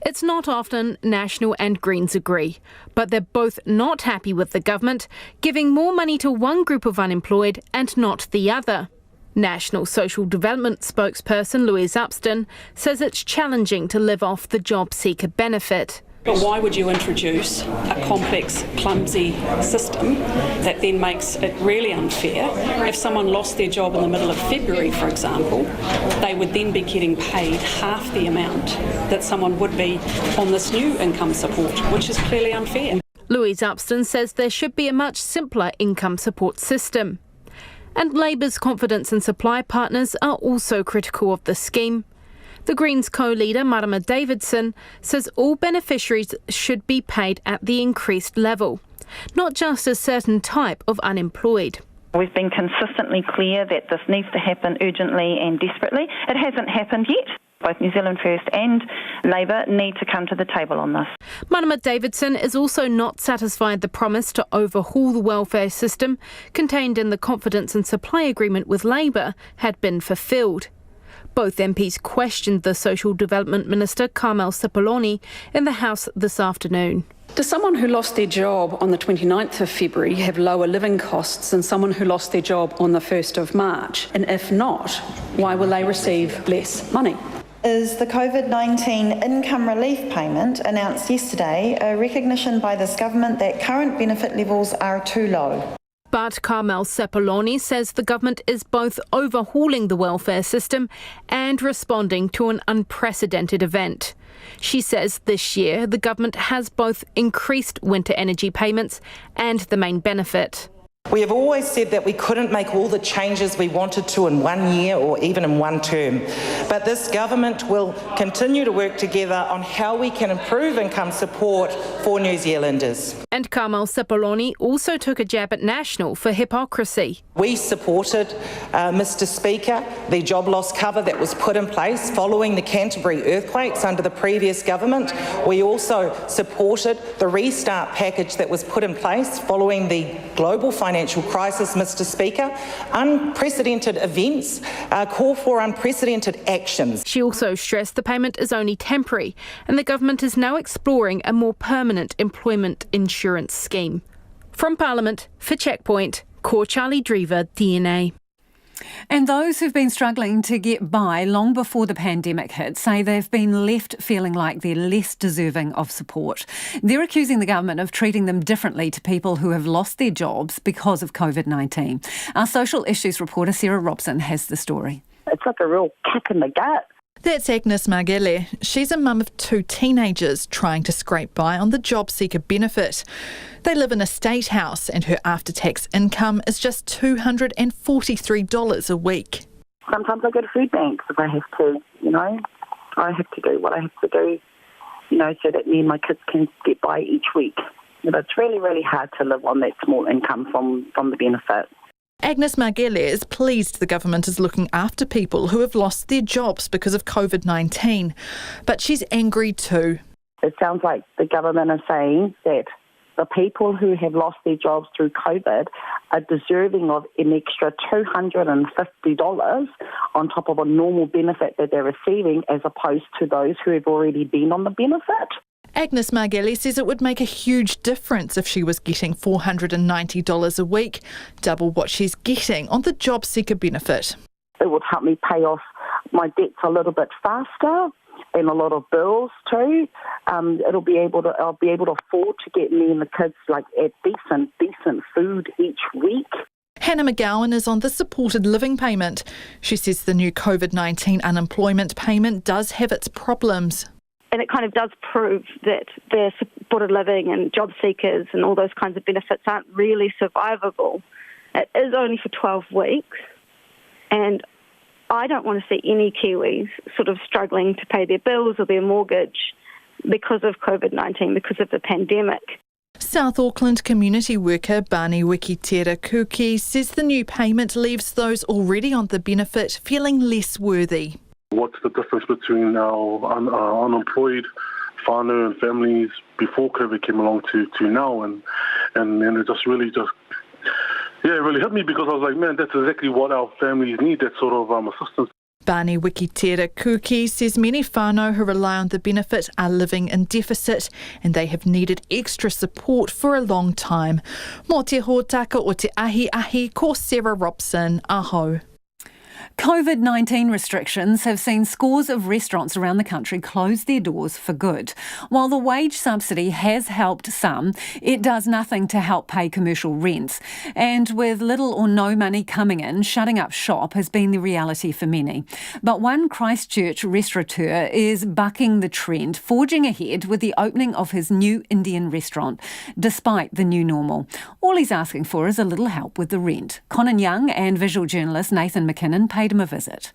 It's not often National and Greens agree, but they're both not happy with the government giving more money to one group of unemployed and not the other. National Social Development spokesperson Louise Upston says it's challenging to live off the job seeker benefit. But why would you introduce a complex, clumsy system that then makes it really unfair? If someone lost their job in the middle of February, for example, they would then be getting paid half the amount that someone would be on this new income support, which is clearly unfair. Louise Upston says there should be a much simpler income support system. And Labour's confidence and supply partners are also critical of the scheme. The Greens co-leader, Marama Davidson, says all beneficiaries should be paid at the increased level, not just a certain type of unemployed. We've been consistently clear that this needs to happen urgently and desperately. It hasn't happened yet. Both New Zealand First and Labour need to come to the table on this. Marama Davidson is also not satisfied the promise to overhaul the welfare system contained in the confidence and supply agreement with Labour had been fulfilled. Both MPs questioned the Social Development Minister, Carmel Cipollone, in the House this afternoon. Does someone who lost their job on the 29th of February have lower living costs than someone who lost their job on the 1st of March? And if not, why will they receive less money? Is the COVID-19 income relief payment announced yesterday a recognition by this government that current benefit levels are too low? But Carmel Cipollone says the government is both overhauling the welfare system and responding to an unprecedented event. She says this year the government has both increased winter energy payments and the main benefit. We have always said that we couldn't make all the changes we wanted to in 1 year or even in one term. But this government will continue to work together on how we can improve income support for New Zealanders. And Carmel Cipollone also took a jab at National for hypocrisy. We supported, Mr Speaker, the job loss cover that was put in place following the Canterbury earthquakes under the previous government. We also supported the restart package that was put in place following the global financial crisis, Mr Speaker. Unprecedented events call for unprecedented actions. She also stressed the payment is only temporary and the government is now exploring a more permanent employment insurance scheme. From Parliament, for Checkpoint, Ko Charlie Drever, DNA. And those who've been struggling to get by long before the pandemic hit say they've been left feeling like they're less deserving of support. They're accusing the government of treating them differently to people who have lost their jobs because of COVID-19. Our social issues reporter Sarah Robson has the story. It's like a real kick in the gut. That's Agnes Margele. She's a mum of 2 teenagers trying to scrape by on the job seeker benefit. They live in a state house and her after-tax income is just $243 a week. Sometimes I go to food banks if I have to, I have to do what I have to do, so that me and my kids can get by each week. It's really, really hard to live on that small income from the benefit. Agnes Margele is pleased the government is looking after people who have lost their jobs because of COVID-19, but she's angry too. It sounds like the government is saying that the people who have lost their jobs through COVID are deserving of an extra $250 on top of a normal benefit that they're receiving, as opposed to those who have already been on the benefit. Agnes Margele says it would make a huge difference if she was getting $490 a week, double what she's getting on the job seeker benefit. It would help me pay off my debts a little bit faster. and a lot of bills too. I'll be able to afford to get me and the kids like at decent food each week. Hannah McGowan is on the supported living payment. She says the new COVID-19 unemployment payment does have its problems. And it kind of does prove that the supported living and job seekers and all those kinds of benefits aren't really survivable. It is only for 12 weeks, and I don't want to see any Kiwis sort of struggling to pay their bills or their mortgage because of COVID-19, because of the pandemic. South Auckland community worker Bani Wikitera Kuki says the new payment leaves those already on the benefit feeling less worthy. What's the difference between our unemployed whānau and families before COVID came along to now? And it just really hit me, because I was like, man, that's exactly what our families need, that sort of assistance. Bani Wikitera Kuki says many whānau who rely on the benefit are living in deficit and they have needed extra support for a long time. Mō te hōtaka o te ahi, ko Sarah Robson, aho. COVID-19 restrictions have seen scores of restaurants around the country close their doors for good. While the wage subsidy has helped some, it does nothing to help pay commercial rents. And with little or no money coming in, shutting up shop has been the reality for many. But one Christchurch restaurateur is bucking the trend, forging ahead with the opening of his new Indian restaurant, despite the new normal. All he's asking for is a little help with the rent. Conan Young and visual journalist Nathan McKinnon paid him a visit.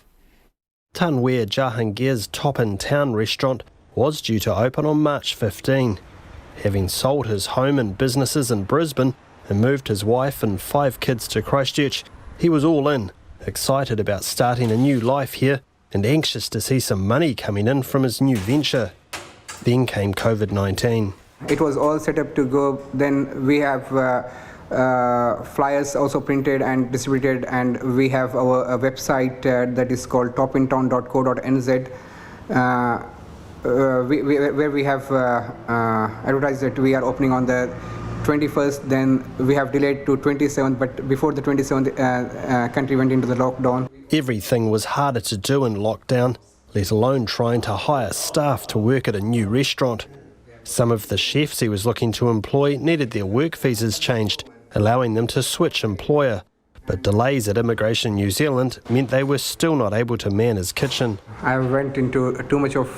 Tanweer Jahangir's top-in-town restaurant was due to open on March 15. Having sold his home and businesses in Brisbane and moved his wife and 5 kids to Christchurch, he was all in, excited about starting a new life here and anxious to see some money coming in from his new venture. Then came COVID-19. It was all set up to go. Then we have flyers also printed and distributed, and we have our website that is called topintown.co.nz, where we have advertised that we are opening on the 21st. Then we have delayed to 27th, but before the 27th, country went into the lockdown. Everything was harder to do in lockdown, let alone trying to hire staff to work at a new restaurant. Some of the chefs he was looking to employ needed their work visas changed, allowing them to switch employer. But delays at Immigration New Zealand meant they were still not able to man his kitchen. I went into too much of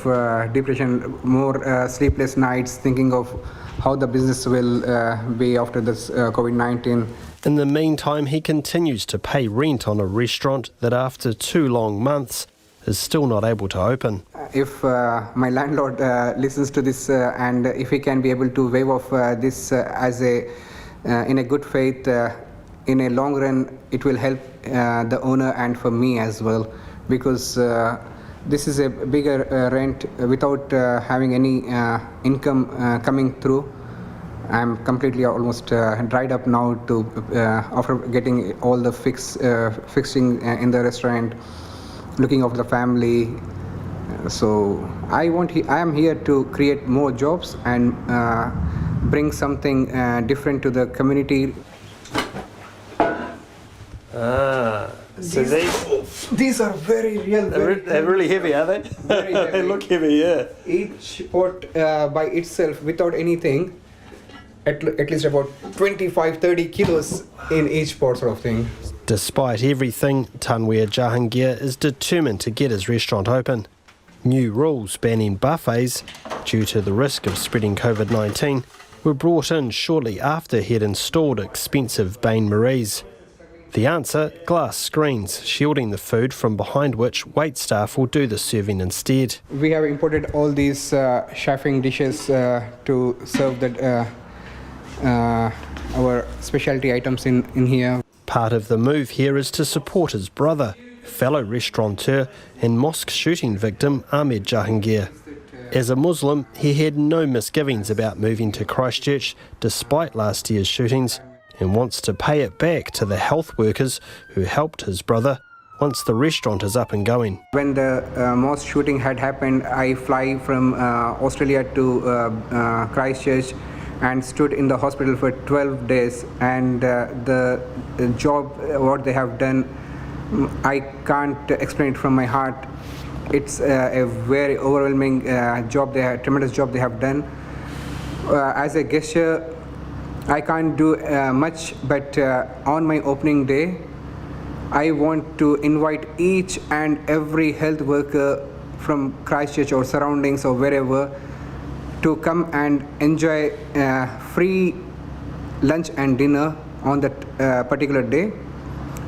depression, more sleepless nights, thinking of how the business will be after this COVID-19. In the meantime, he continues to pay rent on a restaurant that after 2 long months is still not able to open. If my landlord listens to this and if he can be able to waive off this as in a good faith, in a long run, it will help the owner and for me as well, because this is a bigger rent without having any income coming through. I'm completely almost dried up now to after getting all the fixing in the restaurant, looking after the family. So I am here to create more jobs and bring something different to the community. So these are very real. They're really heavy, are they? Very heavy. They look heavy, yeah. Each pot by itself, without anything, at least about 25-30 kilos in each pot, sort of thing. Despite everything, Tanweer Jahangir is determined to get his restaurant open. New rules banning buffets, due to the risk of spreading COVID-19, were brought in shortly after he had installed expensive bain-maries. The answer? Glass screens, shielding the food from behind which waitstaff will do the serving instead. We have imported all these chefing dishes to serve our specialty items in here. Part of the move here is to support his brother, fellow restaurateur and mosque shooting victim Ahmed Jahangir. As a Muslim, he had no misgivings about moving to Christchurch despite last year's shootings, and wants to pay it back to the health workers who helped his brother once the restaurant is up and going. When the mosque shooting had happened, I fly from Australia to Christchurch and stood in the hospital for 12 days, and the job, what they have done, I can't explain it from my heart. it's a very overwhelming tremendous job they have done. As a gesture, I can't do much, but on my opening day, I want to invite each and every health worker from Christchurch or surroundings or wherever to come and enjoy free lunch and dinner on that particular day.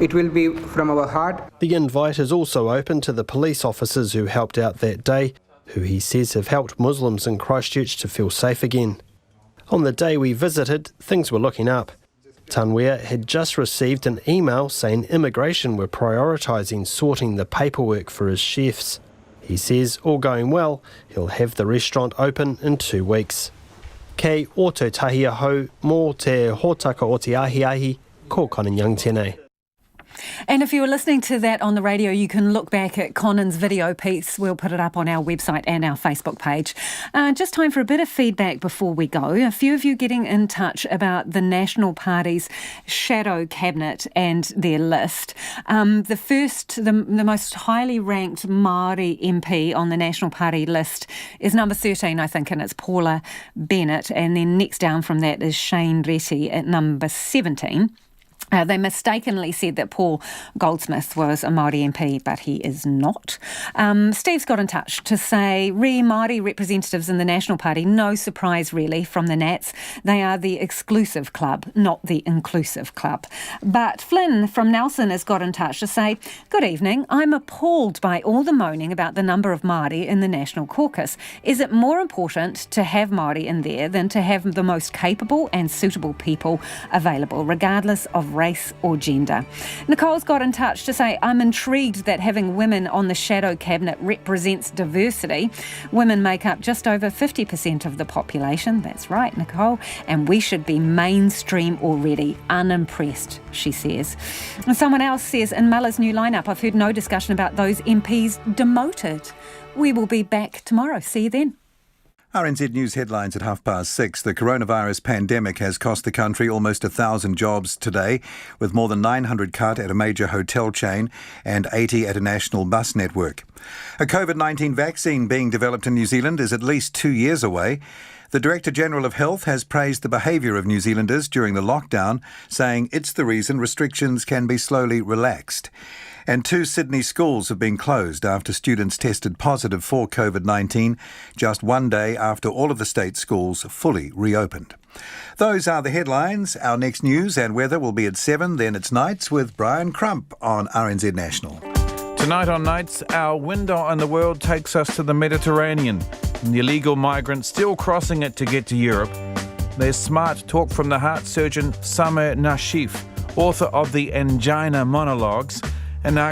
It will be from our heart. The invite is also open to the police officers who helped out that day, who he says have helped Muslims in Christchurch to feel safe again. On the day we visited, things were looking up. Tanwea had just received an email saying immigration were prioritising sorting the paperwork for his chefs. He says, all going well, he'll have the restaurant open in 2 weeks. Kei o te tahia hou mō te hōtaka o te ahi, ko Conanyang tēnei. And if you were listening to that on the radio, you can look back at Conan's video piece. We'll put it up on our website and our Facebook page. Just time for a bit of feedback before we go. A few of you getting in touch about the National Party's shadow cabinet and their list. The most highly ranked Māori MP on the National Party list is number 13, I think, and it's Paula Bennett. And then next down from that is Shane Reti at number 17. They mistakenly said that Paul Goldsmith was a Māori MP, but he is not. Steve's got in touch to say, Māori representatives in the National Party, no surprise really from the Nats. They are the exclusive club, not the inclusive club. But Flynn from Nelson has got in touch to say, good evening, I'm appalled by all the moaning about the number of Māori in the National Caucus. Is it more important to have Māori in there than to have the most capable and suitable people available, regardless of race or gender? Nicole's got in touch to say, I'm intrigued that having women on the shadow cabinet represents diversity. Women make up just over 50% of the population. That's right, Nicole. And we should be mainstream already. Unimpressed, she says. And someone else says, in Mulla's new lineup, I've heard no discussion about those MPs demoted. We will be back tomorrow. See you then. RNZ News headlines at 6:30. The coronavirus pandemic has cost the country almost 1,000 jobs today, with more than 900 cut at a major hotel chain and 80 at a national bus network. A COVID-19 vaccine being developed in New Zealand is at least 2 years away. The Director-General of Health has praised the behaviour of New Zealanders during the lockdown, saying it's the reason restrictions can be slowly relaxed. And 2 Sydney schools have been closed after students tested positive for COVID-19 just 1 day after all of the state schools fully reopened. Those are the headlines. Our next news and weather will be at 7, then it's Nights with Brian Crump on RNZ National. Tonight on Nights, our window on the world takes us to the Mediterranean. And the illegal migrants still crossing it to get to Europe. There's smart talk from the heart surgeon Samer Nashif, author of the Angina Monologues, and our